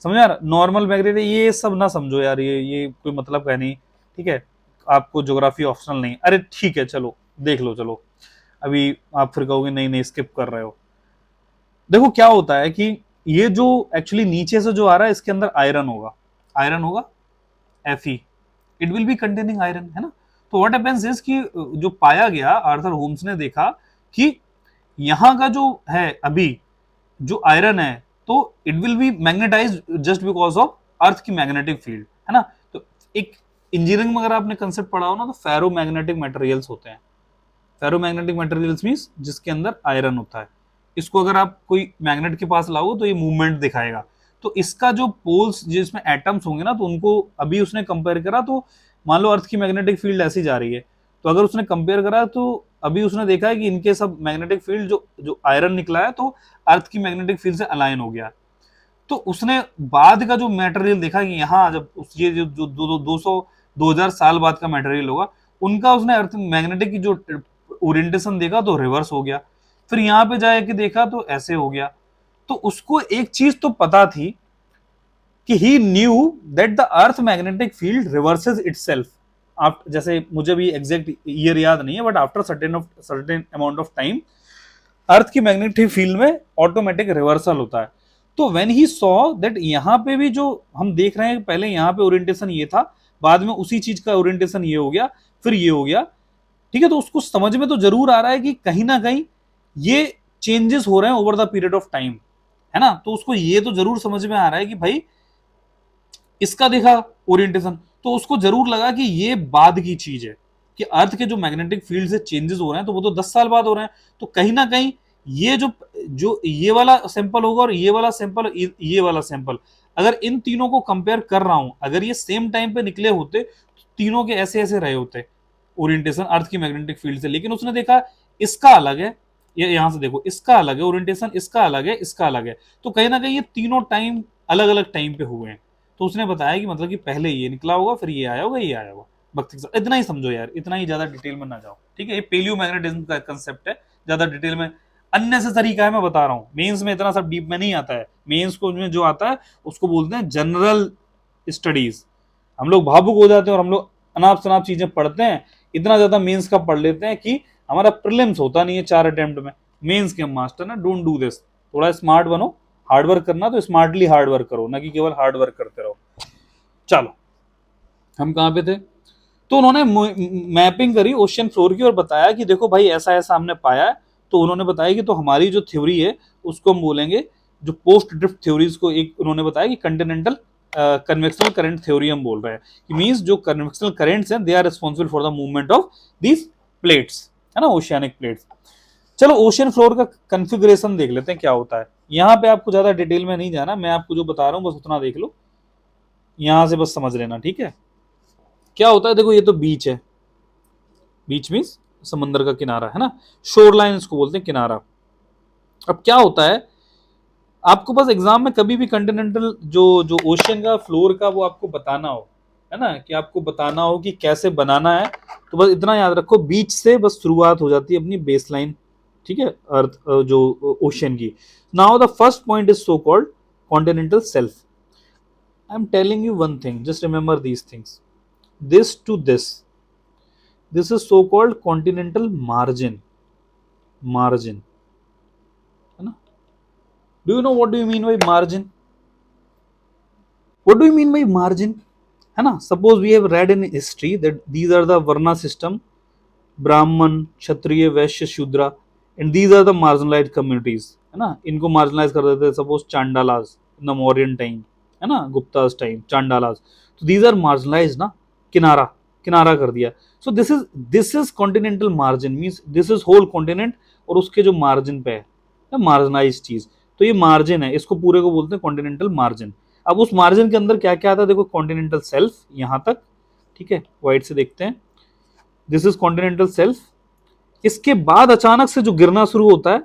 समझ यार। नॉर्मल मैग्नेट ये सब ना समझो यार, ये कोई मतलब का नहीं, ठीक है, आपको ज्योग्राफी ऑप्शनल नहीं, अरे ठीक है चलो देख लो, चलो अभी आप फिर कहोगे नहीं नहीं स्किप कर रहे हो। देखो क्या होता है कि ये जो एक्चुअली नीचे से जो आ रहा है इसके अंदर आयरन होगा Fe, it will B containing iron, है ना। तो व्हाट हैपेंस इज कि जो पाया गया, आर्थर होम्स ने देखा कि यहां का जो है अभी जो आयरन है, तो it will be magnetize just because of earth की मैग्नेटिक फील्ड, है ना। तो एक इंजीनियरिंग में अगर आपने कंसेप्ट पढ़ा हो ना, तो फेरोमैग्नेटिक मटेरियल्स होते हैं। फेरोमैग्नेटिक मटेरियल्स मींस जिसके अंदर आयरन होता है, इसको अगर आप कोई मैग्नेट के पास लाओगे तो ये मूवमेंट दिखाएगा। तो इसका जो पोल्स जिसमें एटम्स होंगे ना, तो उनको अभी उसने कंपेयर करा, तो मान लो अर्थ की मैग्नेटिक फील्ड ऐसी जा रही है, तो अगर उसने कंपेयर करा तो अभी उसने देखा है कि इनके सब मैग्नेटिक फील्ड जो आयरन निकला है, तो अर्थ की मैग्नेटिक फील्ड से अलाइन हो गया। तो उसने बाद का जो मटेरियल देखा कि यहाँ जब ये जो 2000 साल बाद का मटेरियल होगा, उनका उसने अर्थ मैग्नेटिक की जो ओरिएंटेशन देखा तो रिवर्स हो गया। फिर यहाँ पे जाके देखा तो ऐसे हो गया। तो उसको एक चीज तो पता थी कि he knew that the earth magnetic field reverses itself. जैसे मुझे भी एग्जैक्ट ईयर याद नहीं है, but after certain amount of time earth की मैग्नेटिक फील्ड में ऑटोमेटिक रिवर्सल होता है। तो व्हेन ही सॉ दैट यहाँ पे भी जो हम देख रहे हैं, पहले यहाँ पे ओरिएंटेशन ये था, बाद में उसी चीज का ओरिएंटेशन ये हो गया, फिर ये हो गया, ठीक है, तो उसको समझ में तो जरूर आ रहा है कि कहीं ना कहीं ये चेंजेस हो रहे हैं over the period of time, है ना। तो उसको ये तो जरूर समझ में आ रहा है कि भाई इसका देखा ओरिएंटेशन, तो उसको जरूर लगा कि ये बाद की चीज है, कि अर्थ के जो मैग्नेटिक फील्ड से चेंजेस हो रहे हैं तो वो तो 10 साल बाद हो रहे हैं। तो कहीं ना कहीं ये जो जो ये वाला सैंपल होगा और ये वाला सैंपल, ये वाला सैंपल, अगर इन तीनों को कंपेयर कर रहा हूं, अगर ये सेम टाइम पे निकले होते तो तीनों के ऐसे ऐसे रहे होते ओरिएंटेशन अर्थ की मैग्नेटिक फील्ड से। लेकिन उसने देखा इसका अलग है, ये यहां से देखो इसका अलग है ओरिएंटेशन, इसका अलग है, इसका अलग है। तो कहीं ना कहीं ये तीनों टाइम अलग अलग टाइम पे हुए हैं। तो उसने बताया कि मतलब कि पहले ये निकला होगा, फिर ये आया होगा, ये आया होगा। भक्ति के साथ इतना ही समझो यार, इतना ही, ज्यादा डिटेल में ना जाओ, ठीक है। ये पेलियो मैग्नेटिज्म का कंसेप्ट है, ज्यादा डिटेल में अननेसेसरी का है, मैं बता रहा हूँ। मेंस में इतना सब डीप में नहीं आता है। मेंस को में जो आता है उसको बोलते हैं जनरल स्टडीज। हम लोग भावुक हो जाते हैं और हम लोग अनाप शनाप चीजें पढ़ते हैं, इतना ज्यादा मेंस का पढ़ लेते हैं कि हमारा प्रीलिम्स होता नहीं है 4 अटेम्प्ट में। मेंस के मास्टर ना, डोंट डू दिस, थोड़ा स्मार्ट बनो। हार्डवर्क करना तो स्मार्टली हार्डवर्क करो, ना कि केवल हार्डवर्क करते रहो। चलो, हम कहाँ पे थे? तो उन्होंने मैपिंग करी ओशियन फ्लोर की और बताया कि देखो भाई ऐसा ऐसा हमने पाया है। तो उन्होंने बताया कि तो हमारी जो थ्योरी है उसको हम बोलेंगे, जो पोस्ट ड्रिफ्ट थ्योरीज को एक उन्होंने बताया कि कंटिनेंटल कन्वेक्शनल करंट थ्योरी हम बोल रहे हैं। कि मींस जो कन्वेक्शनल करंट्स हैं they are responsible for the movement of these plates, है ना, ओशियानिक प्लेट्स। चलो ओशियन फ्लोर का कन्फिग्रेशन देख लेते हैं क्या होता है। यहाँ पे आपको ज्यादा डिटेल में नहीं जाना, मैं आपको जो बता रहा हूँ बस उतना देख लो, यहां से बस समझ लेना, ठीक है। क्या होता है, देखो ये तो बीच है, बीच मीन्स समंदर का किनारा, है ना। शोर लाइन इसको बोलते हैं, किनारा। अब क्या होता है, आपको बस एग्जाम में कभी भी कंटिनेंटल जो जो ओशियन का फ्लोर का वो आपको बताना हो, है ना, कि आपको बताना हो कि कैसे बनाना है, तो बस इतना याद रखो, बीच से बस शुरुआत हो जाती है अपनी बेस लाइन, ठीक है, अर्थ जो ओशियन की। Now the first point is so called continental self. I am telling you one thing, just remember these things, this to this is so called continental margin, है ना। Do you know what do you mean by margin? What do you mean by margin, है ना। Suppose we have read in history that these are the varna system, Brahman, Kshatriya, Vaishya, Shudra, and these are the marginalized communities, है ना। इनको marginalize कर देते हैं, suppose Chandalas in the Mauryan time, है ना, गुप्तास टाइम, चांडालास। तो दीज आर मार्जिनलाइज्ड ना, किनारा किनारा कर दिया। So this is continental margin, means this is whole continent और उसके जो मार्जिन पे है मार्जिनाइज चीज, तो ये मार्जिन है, इसको पूरे को बोलते हैं कॉन्टिनेंटल मार्जिन। अब उस मार्जिन के अंदर क्या क्या आता है, देखो कॉन्टिनेंटल सेल्फ यहां तक, ठीक है, व्हाइट से देखते हैं, दिस इज कॉन्टिनेंटल सेल्फ। इसके बाद अचानक से जो गिरना शुरू होता है,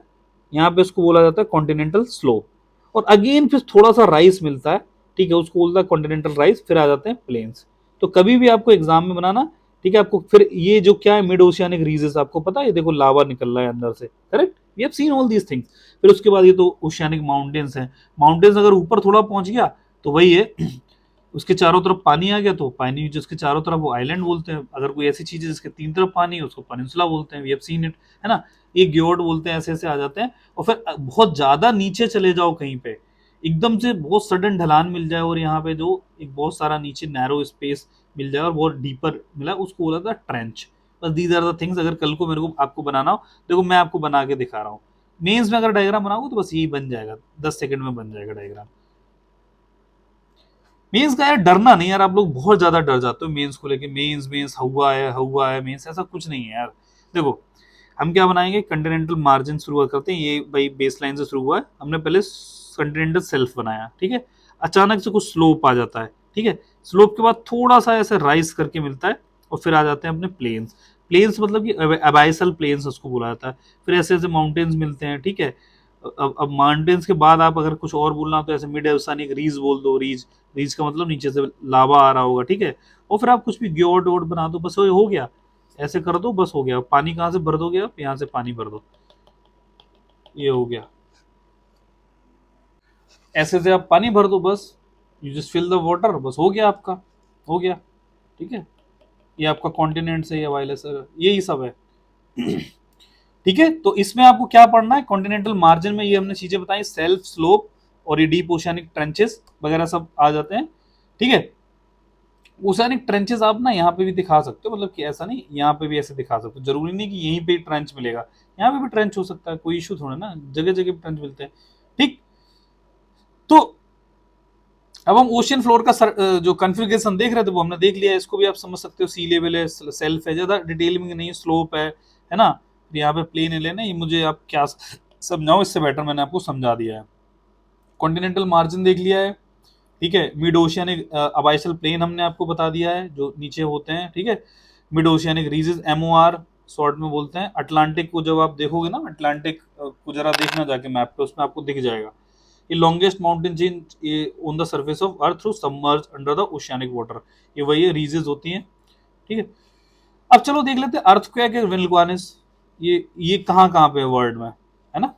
यहाँ पे इसको बोला जाता है कॉन्टिनेंटल स्लोप, और अगेन फिर थोड़ा सा राइस मिलता है, ठीक है, उसको बोलता है कॉन्टिनेंटल राइस, फिर आ जाते हैं प्लेन्स। तो कभी भी आपको एग्जाम में बनाना, ठीक है, आपको फिर ये जो क्या है मिड ओशियानिक रीजेस, आपको पता है, देखो लावा निकल रहा है अंदर से, correct, we have seen all these things. फिर उसके बाद ये तो ओशियानिक माउंटेन्स हैं। माउंटेन्स अगर ऊपर थोड़ा पहुंच गया तो वही है उसके चारों तरफ पानी आ गया, तो पानी जिसके चारों तरफ वो आइलैंड बोलते हैं। अगर कोई ऐसी चीज है जिसके 3 तरफ पानी है उसको पेनिनसुला बोलते हैं, वी हैव सीन इट, है ना। ये ग्योर्ड बोलते हैं, ऐसे ऐसे आ जाते हैं। और फिर बहुत ज्यादा नीचे चले जाओ कहीं पे, एकदम से बहुत सडन ढलान मिल जाए और यहाँ पे जो एक बहुत सारा नीचे नैरो स्पेस मिल जाए और बहुत डीपर मिला, उसको बोला था ट्रेंच। बस दीज आर द थिंग्स। अगर कल को मेरे को आपको बनाना हो, देखो मैं आपको बना के दिखा रहा हूँ, मेंस में अगर डायग्राम बनाऊंगा तो बस यही बन जाएगा, 10 सेकंड में बन जाएगा डायग्राम। मेंस का यार डरना नहीं यार, आप लोग बहुत ज्यादा डर जाते हो मेंस को लेके, मेंस मेंस हुआ है मेंस, ऐसा कुछ नहीं है यार। देखो हम क्या बनाएंगे, कंटिनेंटल मार्जिन शुरू करते हैं, ये भाई बेस लाइन से शुरू हुआ है, हमने पहले कंटिनेंटल सेल्फ बनाया, ठीक है। अचानक से कुछ स्लोप आ जाता है, ठीक है, स्लोप के बाद थोड़ा सा ऐसे राइज करके मिलता है और फिर आ जाते हैं अपने प्लेन्स। प्लेन्स मतलब कि अबाइसल प्लेन्स उसको बोला जाता है। फिर ऐसे ऐसे माउंटेन्स मिलते हैं, ठीक है। अब माउंटेन्स के बाद आप अगर कुछ और बोलना तो ऐसे मिड ओशियानिक रीज बोल दो, रीज, रीज का मतलब नीचे से लावा आ रहा होगा, ठीक है। और फिर आप कुछ भी ग्योर्ड वोर्ड बना दो, बस हो गया, ऐसे कर दो, बस हो गया। पानी कहाँ से भर दोगे आप, यहाँ से पानी भर दो, ये हो गया, ऐसे से आप पानी भर दो, बस you just fill the water, बस हो गया आपका, हो गया, ठीक है। ये आपका कॉन्टिनेंट से, ये वायरलेस, यही सब है, ठीक है। तो इसमें आपको क्या पढ़ना है, कॉन्टिनेंटल मार्जिन में ये हमने चीजें बताई, सेल्फ, स्लोप और ये डीप ओशियानिक ट्रेंचेस वगैरह सब आ जाते हैं, ठीक है। ओशियानिक ट्रेंचेस आप ना यहाँ पे भी दिखा सकते हो, मतलब कि ऐसा नहीं, यहाँ पे भी ऐसे दिखा सकते हो, जरूरी नहीं कि यहीं पे ट्रेंच मिलेगा, यहाँ पे भी ट्रेंच हो सकता है, कोई इशू थोड़ा ना, जगह जगह ट्रेंच मिलते हैं। ठीक, तो अब हम ओशियन फ्लोर का जो कॉन्फ़िगरेशन देख रहे थे वो हमने देख लिया, इसको भी आप समझ सकते हो, सी लेवल है, सेल्फ है, ज्यादा डिटेल में नहीं, स्लोप है ना, यहाँ पे प्लेन है ना, ये मुझे आप क्या समझाओ, इससे बेटर मैंने आपको समझा दिया है। कॉन्टिनेंटल मार्जिन देख लिया है, ठीक है। मिड ओशियानिक अबाइसल प्लेन हमने आपको बता दिया है जो नीचे होते हैं, ठीक है। Mid oceanic ridges MoR short में बोलते हैं। अटलांटिक को जब आप देखोगे ना, अटलांटिक को जरा देखना जाके मैप पे, उसमें आपको दिख जाएगा। ये longest mountain chain on the surface of earth through submerge under the oceanic water, ये वही है, रीजेस होती हैं, ठीक है। अब चलो देख लेते हैं अर्थक्वेक है विल्कुआनिस, ये कहाँ कहाँ पे है वर्ल्ड में, है ना।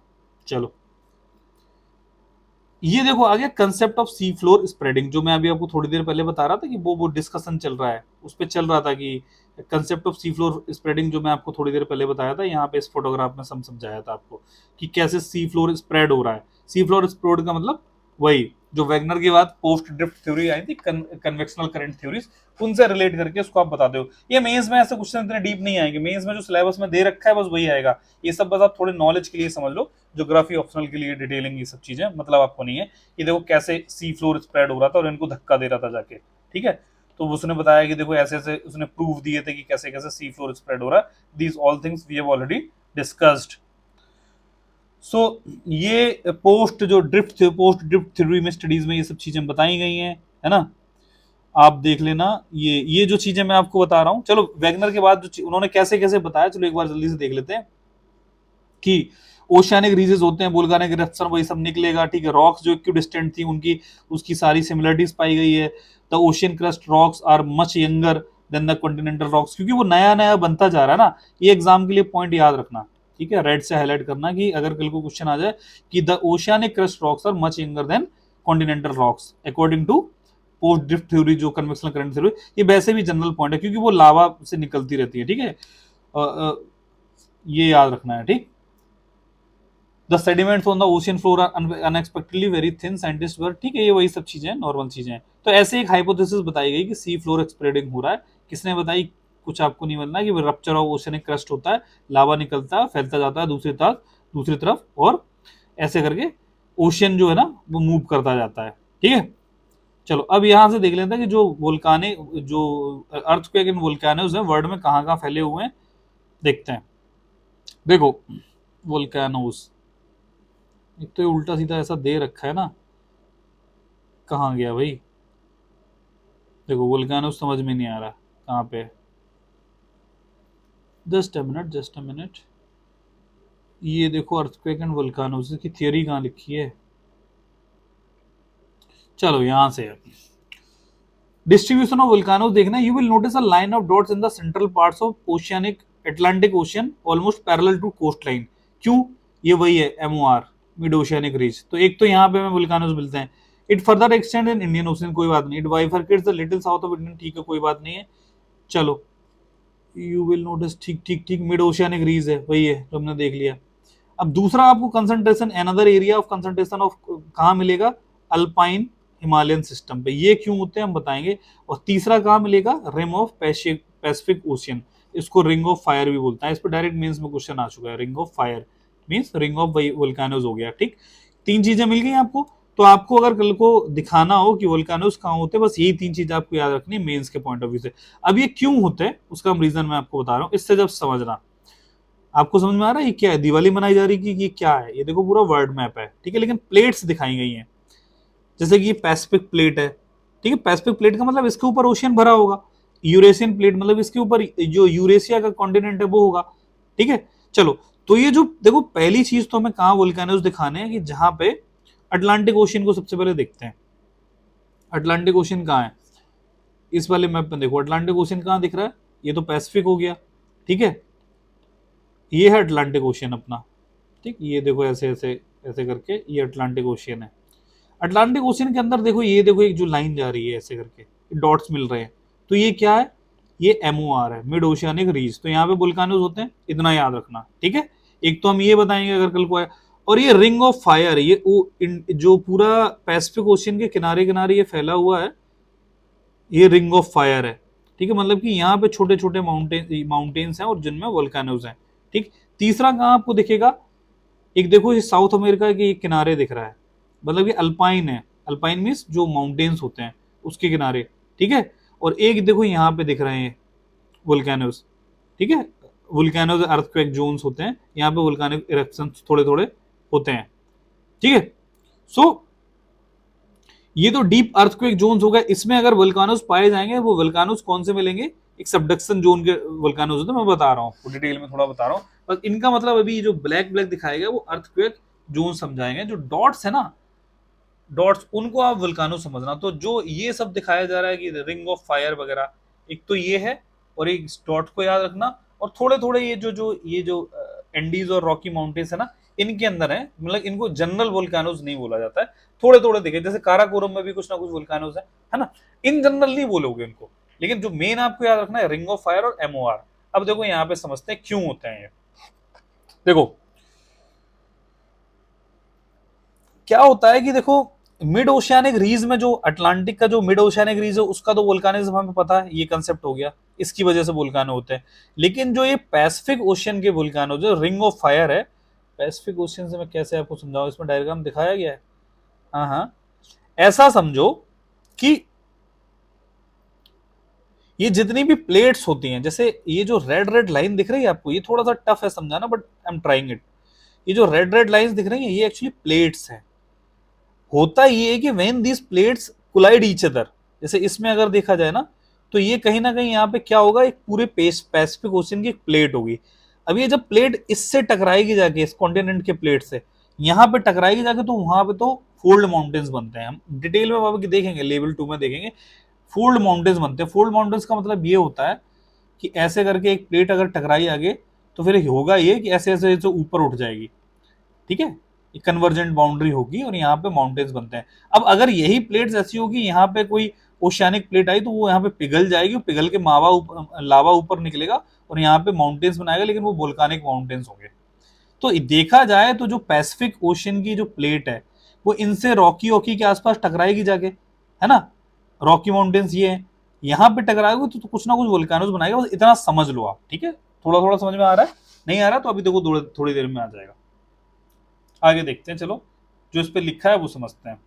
चलो ये देखो आ गया concept of sea floor spreading, जो मैं अभी आपको थोड़ी देर पहले बता रहा था कि वो डिस्कशन चल रहा है, उस पर चल रहा था कि concept of sea floor spreading, जो मैं आपको थोड़ी देर पहले बताया था, यहाँ पे इस फोटोग्राफ में समझाया था आपको कि कैसे सी फ्लोर स्प्रेड हो रहा है। सी फ्लोर स्प्रेड का मतलब वही जो वैगनर के बाद पोस्ट ड्रिफ्ट थ्योरी आई थी, कन्वेक्शनल करंट थ्योरीज, उनसे रिलेट करके उसको आप बता दो। ये मेंस में ऐसे क्वेश्चन इतने डीप नहीं आएंगे, मेंस में जो सिलेबस में दे रखा है बस वही आएगा, ये सब बस आप थोड़े नॉलेज के लिए समझ लो, ज्योग्राफी ऑप्शनल के लिए डिटेलिंग ये सब चीजें मतलब आपको नहीं है। ये देखो कैसे सी फ्लोर स्प्रेड हो रहा था और इनको धक्का दे रहा था जाके, ठीक है। तो उसने बताया कि देखो ऐसे ऐसे उसने प्रूफ दिए थे कि कैसे कैसे सी फ्लोर स्प्रेड हो रहा है। These all things we have already discussed. So ये पोस्ट ड्रिफ्ट थ्योरी में स्टडीज में ये सब चीजें बताई गई हैं, है ना। आप देख लेना, ये जो चीजें मैं आपको बता रहा हूँ, चलो वैगनर के बाद जो उन्होंने कैसे कैसे बताया, चलो एक बार जल्दी से देख लेते हैं कि ओशियानिक रीजेस होते हैं, वोल्केनिक इरप्शन वही सब निकलेगा, ठीक है। रॉक्स जो इक्विडिस्टेंट थी उनकी उसकी सारी सिमिलरिटीज पाई गई है। The ocean crust rocks are much younger than the continental rocks, क्योंकि वो नया नया बनता जा रहा है ना, ये एग्जाम के लिए पॉइंट याद रखना, ठीक है, रेड से हाईलाइट करना कि अगर कल को क्वेश्चन आ जाए कि the oceanic crust rocks are much younger than continental rocks according to post drift theory, जो कन्वेक्शनल करंट थ्योरी, ये वैसे भी जनरल पॉइंट है क्योंकि वो लावा से निकलती रहती है, ठीक है। ये याद रखना है, ठीक। The sediments on the ocean floor are unexpectedly very thin, scientist were, ठीक है, ये वही सब चीजें नॉर्मल चीजें हैं। तो ऐसे एक हाइपोथेसिस बताई गई कि सी फ्लोर स्प्रेडिंग हो रहा है। किसने बताई, कुछ आपको नहीं मिलना, कि रप्चर ऑफ ओशियनिक क्रस्ट होता है, लावा निकलता है, फैलता जाता है दूसरी तरफ और ऐसे करके ओशियन जो है ना वो मूव करता जाता है, ठीक है। चलो अब यहां से देख लेते हैं कि जो वोल्काने जो अर्थक्वेक इन वोल्केनोज है वर्ल्ड में कहाँ कहाँ फैले हुए हैं, देखते हैं। देखो वोल्केनोज, एक तो ये उल्टा सीधा ऐसा दे रखा है ना, कहाँ गया भाई, देखो वोल्केनोज समझ में नहीं आ रहा कहाँ पे। जस्ट अ मिनट, ये देखो अर्थक्वेक एंड वोल्केनोज की थियरी कहाँ लिखी है, चलो यहां से डिस्ट्रीब्यूशन ऑफ वोल्केनोज देखना, you will notice a line of dots in the central parts of oceanic Atlantic ocean almost parallel to coast line. क्यों, ये वही है एमओआर, मिड ओशियानिक रीच। तो एक तो यहाँ पे हमें वोल्केनोज मिलते हैं। It further extend in Indian Ocean, कोई बात नहीं। It bifurcates the little south of Indian, ठीक है, कोई बात नहीं है। चलो यू विल नोटिस, ठीक ठीक ठीक, मिड ओशियानिक रीज है, वही है जो हमने देख लिया। अब दूसरा आपको concentration, another area of concentration of कहाँ मिलेगा, अल्पाइन हिमालयन सिस्टम पे, ये क्यों होते हैं हम बताएंगे। और तीसरा कहाँ मिलेगा, रिम ऑफ पैसिफिक ओशियन, इसको रिंग ऑफ फायर भी बोलता है। इस पर डायरेक्ट मेंस में क्वेश्चन आ चुका है, ring of fire means ring of volcanoes हो गया, ठीक। तीन चीजें मिल गई आपको। तो आपको अगर कल को दिखाना हो कि वोल्केनोज कहाँ होते हैं, बस यही तीन चीज आपको याद रखनी है मेंस के पॉइंट ऑफ व्यू से। अब ये क्यों होते हैं उसका हम रीजन मैं आपको बता रहा हूँ, इससे जब समझना, आपको समझ में आ रहा है ये क्या है, दिवाली मनाई जा रही है कि ये क्या है। ये देखो पूरा वर्ल्ड मैप है, ठीक है, लेकिन प्लेट्स दिखाई गई हैं। जैसे कि ये पैसिफिक प्लेट है, ठीक है, पैसिफिक प्लेट का मतलब इसके ऊपर ओशियन भरा होगा। यूरेशियन प्लेट मतलब इसके ऊपर जो यूरेशिया का कॉन्टिनेंट है वो होगा, ठीक है। चलो तो ये जो देखो पहली चीज तो हमें कहाँ वोल्केनोज दिखाने हैं कि जहां पे अटलांटिक ओशियन को सबसे पहले देखते हैं। अटलांटिक ओशियन कहाँ है, इस वाले मैप में देखो अटलांटिक ओशियन कहाँ दिख रहा है, ये तो पैसिफिक हो गया, ठीक है। ये है अटलांटिक ओशियन अपना, ठीक, ये देखो ऐसे ऐसे ऐसे करके ये अटलांटिक ओशियन है। अटलांटिक ओशियन के अंदर देखो, ये देखो एक जो लाइन जा रही है ऐसे करके, डॉट्स मिल रहे हैं, तो ये क्या है, ये एमओआर है, मिड ओशियानिक रीज। तो यहाँ पे वोल्केनोज होते हैं, इतना याद रखना, ठीक है। एक तो हम ये बताएंगे अगर कल को है। और ये रिंग ऑफ फायर, ये जो पूरा पैसिफिक ओशियन के किनारे किनारे ये फैला हुआ है, ये रिंग ऑफ फायर है, ठीक है, मतलब कि यहाँ पे छोटे छोटे माउंटेन्स हैं और जिनमें वोल्केनोज हैं, ठीक। तीसरा कहाँ आपको दिखेगा, एक देखो ये साउथ अमेरिका के एक किनारे दिख रहा है, मतलब ये अल्पाइन है, अल्पाइन मीन्स जो माउंटेन्स होते हैं उसके किनारे, ठीक है। और एक देखो यहाँ पे दिख रहे हैं वोल्केनोज, ठीक है, वोल्केनोज अर्थक्वेक जोन्स होते हैं, यहाँ पे वोल्केनिक इरप्शंस थोड़े थोड़े होते हैं, ठीक है। सो ये तो डीप अर्थक्वेक जोन्स हो गए, इसमें अगर वोल्केनोज पाए जाएंगे, वो वोल्केनोज कौन से मिलेंगे, एक सबडक्शन जोन के वोल्केनोज होते हैं, मैं बता रहा हूँ डिटेल में थोड़ा बता रहा हूँ, बस इनका मतलब अभी जो ब्लैक ब्लैक दिखाया गया वो अर्थक्वेक जोन समझाएंगे, जो डॉट्स है ना, डॉट्स उनको आप वोल्केनो समझना। तो जो ये सब दिखाया जा रहा है कि रिंग ऑफ फायर वगैरह, एक तो ये है, और एक डॉट को याद रखना, और थोड़े थोड़े ये जो एंडीज और रॉकी माउंटेन्स है ना, इनके अंदर है, मतलब इनको जनरल वोल्केनोज नहीं बोला जाता है, थोड़े थोड़े दिखे, जैसे काराकोरम में भी कुछ ना कुछ वोल्केनोज है ना, इन जनरल नहीं बोलोगे इनको, लेकिन जो मेन आपको याद रखना है रिंग ऑफ फायर और एमओआर। अब देखो यहाँ पे समझते हैं क्यों होते हैं ये। देखो क्या होता है कि देखो मिड ओशियानिक रीज में, जो अटलांटिक का जो मिड ओशियानिक रीज है उसका तो वोल्केनिज्म हमें पता है, ये कंसेप्ट हो गया, इसकी वजह से वोल्केनो होते हैं। लेकिन जो ये पैसिफिक ओशियन के वोल्केनो, जो रिंग ऑफ फायर है, पैसिफिक ओशियन से मैं कैसे आपको समझाऊं, इसमें डायग्राम दिखाया गया है, हाँ हाँ, ऐसा समझो कि ये जितनी भी प्लेट्स होती हैं, जैसे ये जो रेड रेड लाइन दिख रही है आपको, ये थोड़ा सा टफ है समझाना, but I am trying it. ये जो रेड रेड लाइंस दिख रही हैं, ये एक्चुअली प्लेट्स हैं। होता ये है कि when these plates collide each other, जैसे इसमें अगर देखा जाए ना, तो ये कहीं ना कहीं यहाँ पे क्या होगा, एक पूरे पैसिफिक ओशियन की एक प्लेट होगी। अब ये जब प्लेट इससे टकराएगी जाके, इस कॉन्टिनेंट के प्लेट से यहाँ पे टकराएगी जाके, तो वहां पे तो फोल्ड माउंटेन्स बनते हैं, हम डिटेल में बाबा की देखेंगे, लेवल 2 में देखेंगे। फोल्ड माउंटेन्स बनते हैं, फोल्ड माउंटेन्स का मतलब ये होता है कि ऐसे करके एक प्लेट अगर टकराई आगे, तो फिर होगा ये कि ऐसे ऐसे ऊपर उठ जाएगी, ठीक है, कन्वर्जेंट बाउंड्री होगी और यहाँ पे माउंटेन्स बनते हैं। अब अगर यही प्लेट्स ऐसी होगी, यहाँ पे कोई ओशियानिक प्लेट आई, तो वो यहाँ पे पिघल जाएगी, पिघल के लावा ऊपर निकलेगा और यहाँ पे माउंटेन्स बनाएगा, लेकिन वो वोल्कानिक माउंटेन्स होंगे। तो देखा जाए तो जो पैसिफिक ओशियन की जो प्लेट है, वो इनसे रॉकी वॉकी के आसपास टकराएगी जाके, है ना, रॉकी माउंटेन्स ये है, यहाँ पे टकराएगी तो कुछ ना कुछ वोल्केनोज बनाएगा, बस इतना समझ लो आप, ठीक है। थोड़ा थोड़ा समझ में आ रहा है, नहीं आ रहा तो अभी देखो थोड़ी देर में आ जाएगा। आगे देखते हैं, चलो जो इस पे लिखा है वो समझते हैं।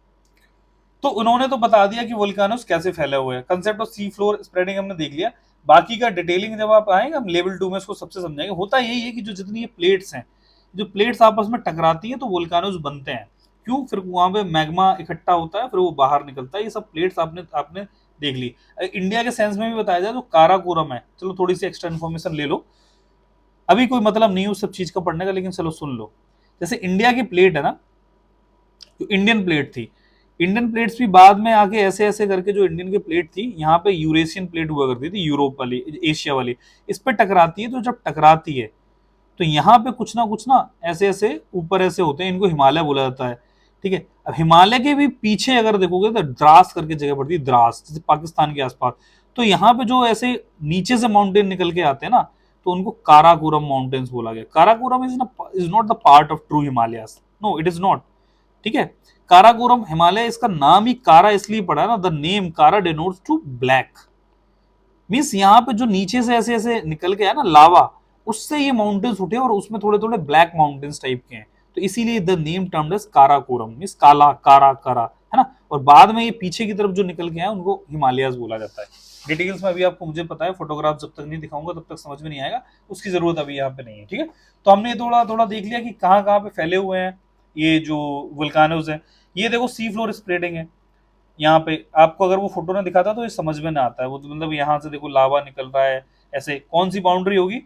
तो उन्होंने तो बता दिया कि वोल्केनोस कैसे फैले हुए हैं, concept of sea floor spreading हमने देख लिया, बाकी का डिटेलिंग जब आप आएंगे हम लेवल 2 में इसको सबसे समझाएंगे। होता यही है कि जो जितनी ये प्लेट्स हैं, जो प्लेट्स आपस में टकराती हैं तो वोल्केनोस बनते हैं, क्यों, फिर वहां पे मैग्मा इकट्ठा होता है, फिर वो बाहर निकलता है, ये सब प्लेट्स आपने आपने देख ली। इंडिया के सेंस में भी बताया जाए तो काराकोरम है, चलो थोड़ी सी एक्स्ट्रा इन्फॉर्मेशन ले लो, अभी कोई मतलब नहीं उस सब चीज का पढ़ने का, लेकिन चलो सुन लो। जैसे इंडिया की प्लेट है ना, जो इंडियन प्लेट थी, इंडियन प्लेट्स भी बाद में आके ऐसे ऐसे करके, जो इंडियन की प्लेट थी, यहाँ पे यूरेशियन प्लेट हुआ करती थी, यूरोप वाली, एशिया वाली, इस पे टकराती है, तो जब टकराती है तो यहाँ पे कुछ ना ऐसे ऐसे ऊपर ऐसे होते हैं, इनको हिमालय बोला जाता है, ठीक है। अब हिमालय के भी पीछे अगर देखोगे तो द्रास करके जगह पड़ती है, द्रास, जैसे पाकिस्तान के आसपास, तो यहाँ पे जो ऐसे नीचे से माउंटेन निकल के आते हैं ना, तो उनको काराकोरम माउंटेन्स बोला गया। Karakoram is not the part of true Himalayas, no it is not, ठीक है। काराकोरम हिमालय, इसका नाम ही कारा इसलिए पड़ा ना, द नेम कारा डिनोट्स टू ब्लैक, मीन्स यहाँ पे जो नीचे से ऐसे ऐसे निकल के है ना लावा, उससे ये माउंटेन्स उठे और उसमें थोड़े थोड़े ब्लैक माउंटेन्स टाइप के हैं, तो इसीलिए the name termed as Karakoram, means काला, कारा कारा, है ना। और बाद में ये पीछे की तरफ जो निकल के आए उनको हिमालयस बोला जाता है। डिटेल्स में अभी आपको मुझे पता है, फोटोग्राफ जब तक नहीं दिखाऊंगा तब तक समझ में नहीं आएगा, उसकी जरूरत अभी यहाँ पे नहीं है, ठीक है। तो हमने थोड़ा थोड़ा देख लिया कि कहाँ कहाँ पे फैले हुए हैं ये जो वोल्केनोज है। ये देखो सी फ्लोर स्प्रेडिंग है, यहाँ पे आपको अगर वो फोटो ना दिखाता तो ये समझ में ना आता है, वो तो मतलब यहाँ से देखो लावा निकल रहा है, ऐसे कौन सी बाउंड्री होगी,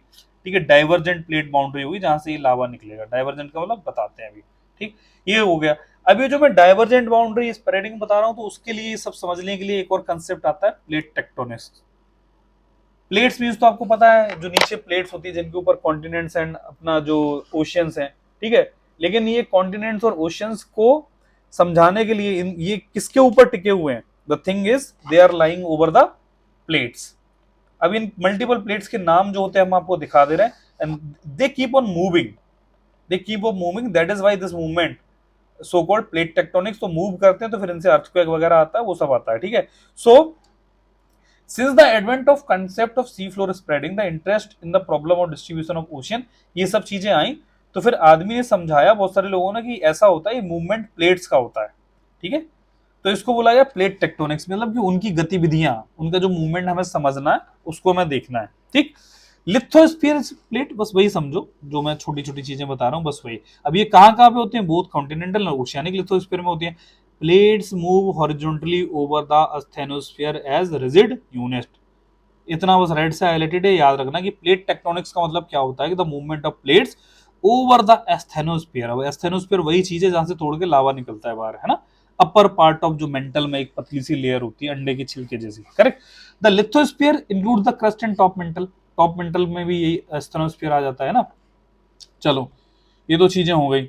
ठीक है, डाइवर्जेंट प्लेट बाउंड्री होगी जहां से ये लावा निकलेगा, डाइवर्जेंट का मतलब बताते हैं अभी, ठीक, ये हो गया। अभी जो मैं डाइवर्जेंट बाउंड्री स्प्रेडिंग बता रहा हूँ, तो उसके लिए सब समझने के लिए एक और कंसेप्ट आता है, प्लेट टेक्टोनिक्स। प्लेट्स मीन्स तो आपको पता है, जो नीचे प्लेट्स होती है जिनके ऊपर कॉन्टिनेंट्स एंड अपना जो ओशियंस हैं, ठीक है, लेकिन ये कॉन्टिनेंट्स और ओशियंस को समझाने के लिए ये किसके ऊपर टिके हुए हैं, the thing is they are lying over the plates. अब इन मल्टीपल प्लेट्स के नाम जो होते हैं हम आपको दिखा दे रहे हैं, and they keep on moving, they keep on moving, that is why this movement so called plate tectonics. तो मूव करते हैं तो फिर इनसे अर्थक्वेक वगैरह आता है, वो सब आता है, ठीक है। So since the advent of concept of sea floor spreading the interest in the problem of distribution of ocean, ये सब चीजें आई तो फिर आदमी ने समझाया बहुत सारे लोगों ने कि ऐसा होता है, ये मूवमेंट प्लेट्स का होता है, ठीक है। तो इसको बोला गया प्लेट टेक्टोनिक्स, मतलब कि उनकी गतिविधियां, उनका जो मूवमेंट हमें समझना है, उसको हमें देखना है, ठीक। लिथोस्फीयर प्लेट, बस वही समझो जो मैं छोटी छोटी चीजें बता रहा हूँ, बस वही। अब ये कहाँ कहाँ पे होते हैं, बोथ कॉन्टिनेंटल और ओशियानिक लिथोस्फीयर में होती है। Plates move horizontally over the asthenosphere as rigid unit. इतना बस रेड से हाईलाइटेड है, याद रखना कि प्लेट टेक्टोनिक्स का मतलब क्या होता है कि the movement of plates over the asthenosphere. अब एस्थेनोस्फीयर वही चीज है जहां से तोड़ के लावा निकलता है बाहर, है ना। अपर पार्ट ऑफ जो मेंटल में एक पतली सी लेयर होती है अंडे के छिलके जैसी, correct. The lithosphere include the crust and top mental, top mental में भी यही एस्थेनोस्फीयर आ जाता है ना। चलो ये दो चीजें हो गई।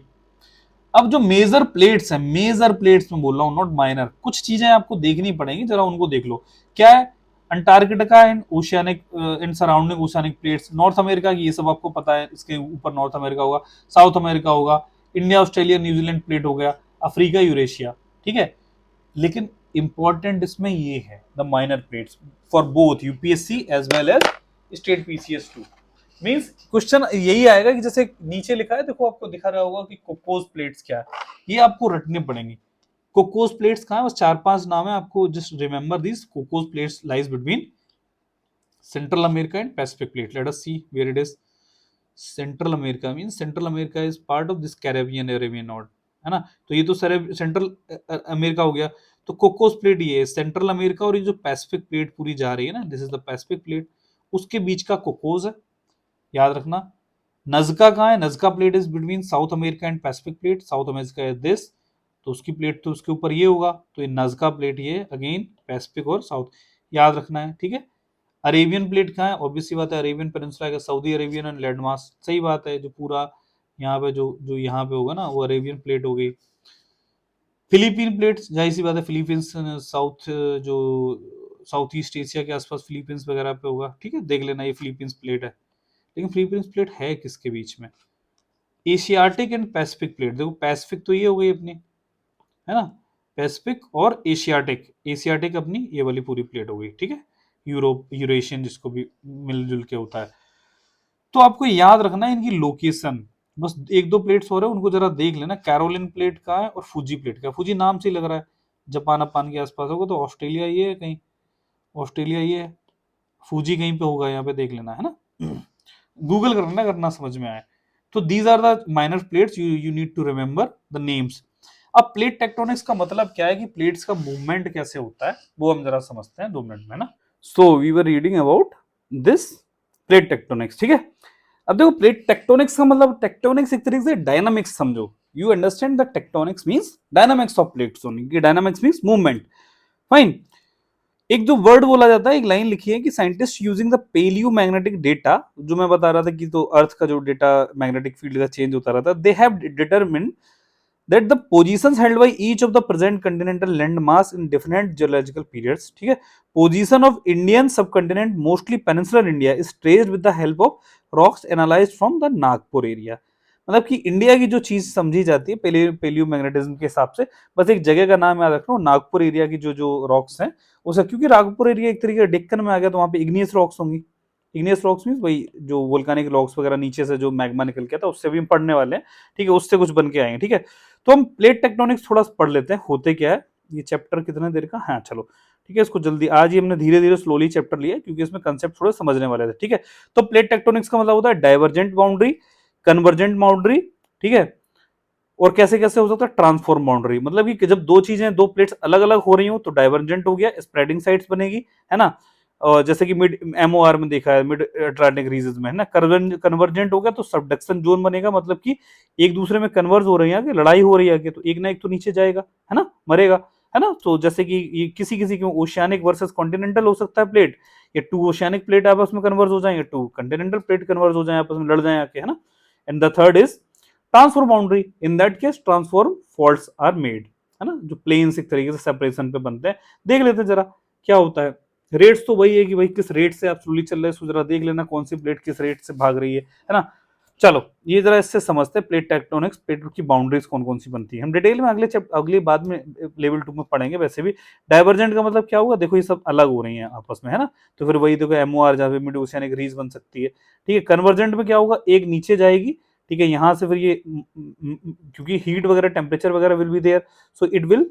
अब जो मेजर प्लेट्स है, मेजर प्लेट्स में बोल रहा हूँ, नॉट माइनर, कुछ चीजें आपको देखनी पड़ेंगी, जरा उनको देख लो। क्या है, Antarctica and oceanic in surrounding oceanic plates, north America की, ये सब आपको पता है, इसके ऊपर नॉर्थ अमेरिका होगा, साउथ अमेरिका होगा, इंडिया ऑस्ट्रेलिया न्यूजीलैंड प्लेट हो गया, अफ्रीका यूरेशिया, ठीक है। लेकिन इंपॉर्टेंट इसमें ये है the minor plates for both UPSC as well as state PCS too. Means question यही आएगा कि जैसे नीचे लिखा है, देखो आपको दिखा रहा होगा कि कोकोस प्लेट्स क्या है, ये आपको रटने पड़ेंगे। कोकोस प्लेट्स कहाँ है, बस 4-5 नाम है, आपको just remember this. Cocos plates lies between Central America and Pacific plate. Let us see where it is. Central America mean Central America is part of this Caribbean Arabian नॉर्ड, है ना। तो ये तो सेंट्रल अमेरिका हो गया। तो Cocos plate ये है सेंट्रल अमेरिका, और ये जो पैसिफिक प्लेट पूरी जा रही है ना, this is the Pacific plate, उसके बीच का कोकोस है, याद रखना। नजका कहाँ है, Nazca plate is between south America and Pacific plate, south America is this, तो उसकी प्लेट तो उसके ऊपर ये होगा, तो ये नजका प्लेट, ये अगेन पैसिफिक और साउथ, याद रखना है, ठीक है। अरेबियन प्लेट कहाँ है, ऑब्वियसली बात है, अरेबियन पेनिनसुला का सऊदी अरेबियन एंड लैंडमास, सही बात है, जो पूरा यहाँ पे जो जो यहाँ पे होगा ना, वो अरेबियन प्लेट हो गई। फिलीपीन प्लेट, जाहिर सी बात है, फिलीपींस साउथ जो साउथ ईस्ट एशिया के आसपास फिलीपींस वगैरह पे होगा, ठीक है, देख लेना, ये फिलीपींस प्लेट है। लेकिन फिलीपींस प्लेट है किसके बीच में, एशियाटिक एंड पैसिफिक प्लेट। देखो पैसिफिक तो ये हो गई अपनी, है ना, पैसिफिक और एशियाटिक, एशियाटिक अपनी ये वाली पूरी प्लेट हो गई, ठीक है। यूरोप यूरेशियन जिसको भी मिलजुल के होता है। तो आपको याद रखना है इनकी लोकेशन, बस एक दो प्लेट्स हो रहे हैं उनको जरा देख लेना, कैरोलिन प्लेट का है और फूजी प्लेट का है। फूजी नाम से ही लग रहा है जापान अपान के आसपास होगा, तो ऑस्ट्रेलिया ये है कहीं, ऑस्ट्रेलिया ये है, फूजी कहीं पे होगा, यहाँ पे देख लेना, है ना। गूगल करना करना समझ में आए। तो these are the minor plates, you need to remember the names. अब प्लेट टेक्टोनिक्स का मतलब क्या है कि प्लेट्स का मूवमेंट कैसे होता है, वो हम जरा समझते हैं 2 मिनट में ना। So we were reading about this plate tectonics, ठीक है। अब देखो प्लेट टेक्टोनिक्स का मतलब, टेक्टोनिक्स एक तरीके से डायनामिक्स समझो, you understand the tectonics means dynamics of plates only, dynamics means movement, fine. एक जो वर्ड बोला जाता है, एक लाइन लिखी है कि scientist using the paleo magnetic data, जो मैं बता रहा था कि तो अर्थ का जो डेटा मैग्नेटिक फील्ड का चेंज होता रहता है, they have determined that the positions held by each of the present continental land mass in different geological periods, ठीक है। Position of Indian subcontinent mostly peninsular India is traced with the help of rocks analysed from the Nagpur area. मतलब कि India की जो चीज समझी जाती है पेलियो मैग्नेटिज्म के हिसाब से, बस एक जगह का नाम याद रखना, नागपुर एरिया की जो जो रॉक्स हैं उसे, क्योंकि नागपुर एरिया एक तरीके का डेक्कन में आ गया, तो वहां पे इग्नियस रॉक्स होंगी। इग्नियस रॉक्स मींस वही जो वोल्केनिक रॉक्स वगैरह नीचे से जो मैग्मा निकल के आता है, उससे भी हम पढ़ने वाले हैं, ठीक है, उससे कुछ बन के आएंगे, ठीक है। तो हम प्लेट टेक्टोनिक्स थोड़ा पढ़ लेते हैं, होते क्या है, ये चैप्टर कितने देर का, हाँ चलो ठीक है, इसको जल्दी आज ही हमने धीरे धीरे स्लोली चैप्टर लिया क्योंकि इसमें कंसेप्ट थोड़े समझने वाले थे, ठीक है। तो प्लेट टेक्टोनिक्स का मतलब होता है डाइवर्जेंट बाउंड्री, कन्वर्जेंट बाउंड्री, ठीक है, और कैसे कैसे हो सकता है ट्रांसफॉर्म बाउंड्री, मतलब कि जब दो चीजें, दो प्लेट्स अलग अलग हो रही हो तो डाइवर्जेंट हो गया, स्प्रेडिंग साइड्स बनेगी, है ना। और जैसे कि मिड एमओआर में देखा है, मिड अटलांटिक रीजन में, है ना। कन्वर्जेंट हो गया तो सबडक्शन जोन बनेगा, मतलब कि एक दूसरे में कन्वर्ज हो रही है, कि लड़ाई हो रही है, कि तो एक ना एक तो नीचे जाएगा, है ना, मरेगा, है ना। तो जैसे कि ये किसी किसी के ओशियानिक वर्सेस कॉन्टिनेंटल हो सकता है प्लेट, या टू ओशियानिक प्लेट आपस में कन्वर्ज हो जाएंगे, टू कॉन्टिनेंटल प्लेट कन्वर्ज हो जाए, आपस में लड़ जाए आके, है ना। And the third is transform boundary, in that case transform faults are made, है ना, जो प्लेन्स एक तरीके से सेपरेशन पे बनते हैं। देख लेते हैं जरा क्या होता है। रेट्स तो वही है कि भाई किस रेट से आप स्लोली चल रहे हैं, जरा देख लेना कौन सी प्लेट किस रेट से भाग रही है ना। चलो ये जरा इससे समझते हैं प्लेट टेक्टोनिक्स, प्लेट की बाउंड्रीज कौन कौन सी बनती है। हम डिटेल में अगली बाद में लेवल 2 में पढ़ेंगे। वैसे भी डाइवर्जेंट का मतलब क्या होगा, देखो ये सब अलग हो रही हैं आपस में, है ना, तो फिर वही देखो एमओआर जहाँ पे मिड ओशियानिक रीज बन सकती है, ठीक है। कन्वर्जेंट में क्या होगा, एक नीचे जाएगी, ठीक है, यहाँ से फिर ये क्योंकि हीट वगैरह टेम्परेचर वगैरह will be there, so it will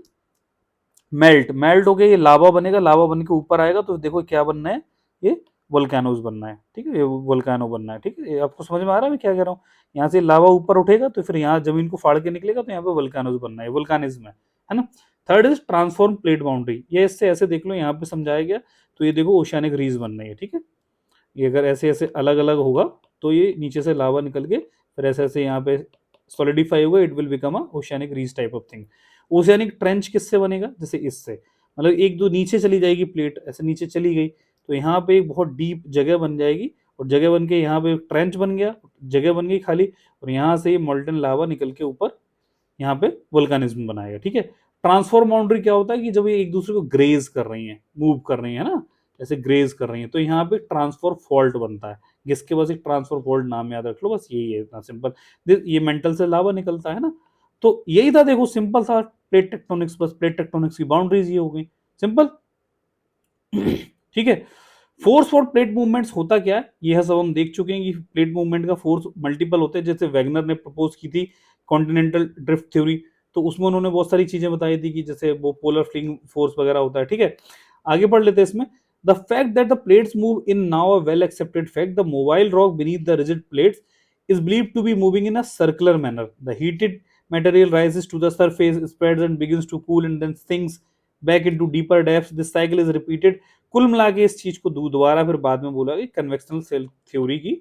melt हो गया, ये लावा बनेगा, लावा बन के ऊपर आएगा, तो देखो क्या बनना है, ये वोल्केनोज बनना है, ठीक है, ये वोल्केनो बनना है, ठीक है। ये आपको समझ में आ रहा है मैं क्या कह रहा हूँ, यहाँ से लावा ऊपर उठेगा तो फिर यहाँ जमीन को फाड़ के निकलेगा, तो यहाँ पे वोल्केनोज बनना है, वोल्कानिज्म है ना। Third is transform plate boundary, ये इससे ऐसे देख लो, यहाँ पे समझाया गया, तो ये देखो ओशियानिक रीज बन रही है, ठीक है। ये अगर ऐसे ऐसे अलग अलग होगा तो ये नीचे से लावा निकल के फिर ऐसे ऐसे यहाँ पे सॉलिडिफाई होगा, it will become a oceanic ridge type of thing. Oceanic trench किससे बनेगा, जैसे इससे, मतलब एक दो नीचे चली जाएगी प्लेट, ऐसे नीचे चली गई तो यहाँ पे एक बहुत डीप जगह बन जाएगी, और जगह बन के यहाँ पे ट्रेंच बन गया, जगह बन गई खाली, और यहाँ से ये मोल्टन लावा निकल के ऊपर यहाँ पे वोल्कानिज्म बनाएगा, ठीक है। ट्रांसफॉर्म बाउंड्री क्या होता है कि जब ये एक दूसरे को ग्रेज कर रही हैं, मूव कर रही है ना, जैसे ग्रेज कर रही हैं, तो यहाँ पे ट्रांसफर फॉल्ट बनता है, जिसके पास एक ट्रांसफर फॉल्ट नाम याद रख लो, बस यही है, इतना सिंपल। ये मेंटल से लावा निकलता है ना, तो यही था, देखो सिंपल था प्लेट टेक्टोनिक्स, बस प्लेट टेक्टोनिक्स की बाउंड्रीज ये हो गई, सिंपल। ठीक है। फोर्स फॉर प्लेट मूवमेंट्स होता क्या है, यह सब हम देख चुके हैं कि प्लेट मूवमेंट का फोर्स मल्टीपल होते हैं, जैसे वैगनर ने प्रपोज की थी कॉन्टिनेंटल ड्रिफ्ट थ्योरी, तो उसमें उन्होंने बहुत सारी चीजें बताई थी कि जैसे वो पोलर फ्लिंग फोर्स वगैरह होता है, ठीक है। आगे पढ़ लेते हैं इसमें, the fact that the plates move in now a well accepted fact, the mobile rock beneath the rigid plates is believed to be moving in a circular manner. The heated material rises to the surface, spreads and begins to cool and then sinks back into deeper depths. This cycle is repeated. कुल मिला के इस चीज को दोबारा फिर बाद में बोला कि कन्वेक्शनल सेल थ्योरी की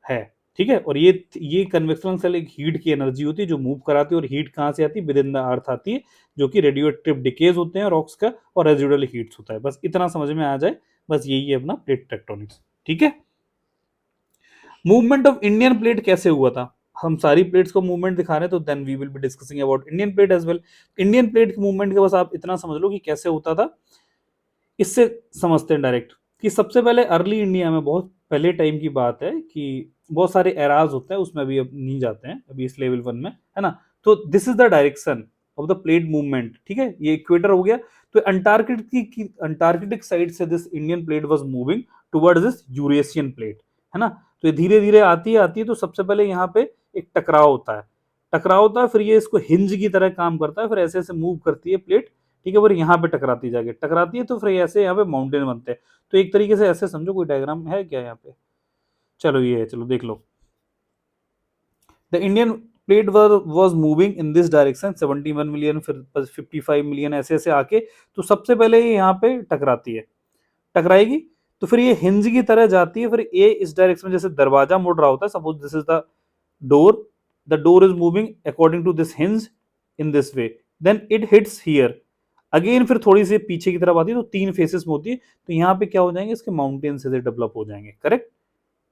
है, ठीक है। और ये कन्वेक्शनल सेल एक हीट की एनर्जी होती है जो मूव कराती है, और हीट कहाँ से आती है, विद इन द अर्थ आती है, जो कि रेडियोएक्टिव डिकेज होते हैं रॉक्स का, और रेजिडुअल हीट्स होता है, बस इतना समझ में आ जाए, बस यही है अपना प्लेट टेक्टोनिक्स, ठीक है। मूवमेंट ऑफ इंडियन प्लेट कैसे हुआ था, हम सारी प्लेट्स को मूवमेंट दिखा रहे हैं, तो then we will be discussing about Indian plate as well. Indian plate के मूवमेंट के बस आप इतना समझ लो कि कैसे होता था, इससे समझते हैं डायरेक्ट, कि सबसे पहले अर्ली इंडिया में, बहुत पहले टाइम की बात है, कि बहुत सारे एराज होते हैं, उसमें अभी अब नहीं जाते हैं अभी इस लेवल 1 में, है ना। तो this is the direction of the plate movement, ठीक है, ये इक्वेटर हो गया, तो अंटार्कटिक साइड से this Indian plate was moving towards this Eurasian plate, है ना। तो ये धीरे धीरे आती है, तो सबसे पहले यहाँ पे एक टकराव होता है, फिर ये इसको हिंज की तरह काम करता है, फिर ऐसे ऐसे मूव करती है प्लेट, ठीक है, फिर यहाँ पे टकराती है, तो फिर ऐसे यहाँ पे माउंटेन बनते हैं। तो एक तरीके से ऐसे समझो, कोई डायग्राम है क्या यहाँ पे, चलो ये है, चलो देख लो। The Indian plate was moving in this direction, 71 million, फिर 55 मिलियन, ऐसे ऐसे आके, तो सबसे पहले ये यहाँ पे टकराएगी, तो फिर ये हिंज की तरह जाती है, फिर ये इस डायरेक्शन में, जैसे दरवाजा मुड़ रहा होता है, suppose this is door the door is moving according to this hinge in this way, then it hits here again, फिर थोड़ी सी पीछे की तरफ आती है, तो 3 फेसेस में होती है, तो यहाँ पे क्या हो जाएंगे, इसके माउंटेन से डेवलप हो जाएंगे, करेक्ट,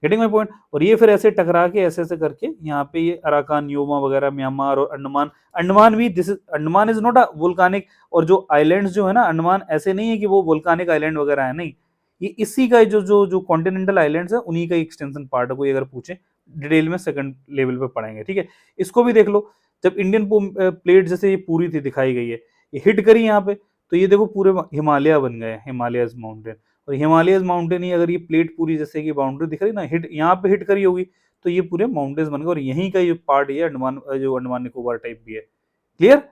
गेटिंग माय पॉइंट। और ये फिर ऐसे टकरा के ऐसे ऐसे करके यहाँ पे ये अराकान, योमा वगैरह, म्यांमार और अंडमान, अंडमान भी, this is Andaman is not a volcanic, और जो आइलैंड्स जो है ना अंडमान, ऐसे नहीं है कि वो वोल्कानिक आइलैंड वगैरह है, नहीं, ये इसी का जो जो जो कॉन्टिनेंटल आइलैंड्स है, उन्हीं का एक्सटेंशन पार्ट है, कोई अगर पूछे डिटेल में सेकंड लेवल पे पढ़ेंगे, ठीक है। इसको भी देख लो, जब इंडियन प्लेट जैसे ये पूरी थी दिखाई गई है, ये हिट करी यहाँ पे, तो ये देखो पूरे हिमालय बन गए, हिमालयस माउंटेन, और हिमालयस माउंटेन ही अगर ये प्लेट पूरी जैसे कि बाउंड्री दिख रही ना, हिट यहाँ पे हिट करी होगी, तो ये पूरे माउंटेन्स बन गए, और यहीं का ये पार्ट ये अंडमान, जो अंडमान निकोबार टाइप भी है, क्लियर।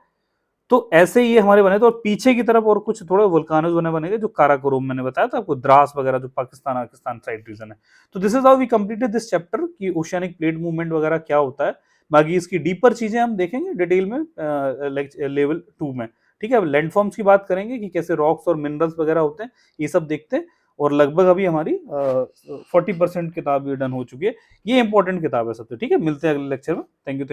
तो ऐसे ये हमारे बने, तो और पीछे की तरफ और कुछ थोड़ा वोल्कानोस बनेंगे, जो काराकोरम मैंने बताया था आपको, द्रास वगैरह, जो पाकिस्तान साइड रीजन है। तो this is how we completed this chapter कि ओशियानिक प्लेट मूवमेंट वगैरह क्या होता है। बाकी इसकी डीपर चीजें हम देखेंगे डिटेल में लेवल 2 में, ठीक है। अब लैंडफॉर्म्स की बात करेंगे कि कैसे रॉक्स और मिनरल्स वगैरह होते हैं, ये सब देखते हैं। और लगभग अभी हमारी 40% किताब ये डन हो चुकी है, ये इंपॉर्टेंट किताब है सबसे, ठीक है। मिलते हैं अगले लेक्चर में, थैंक यू।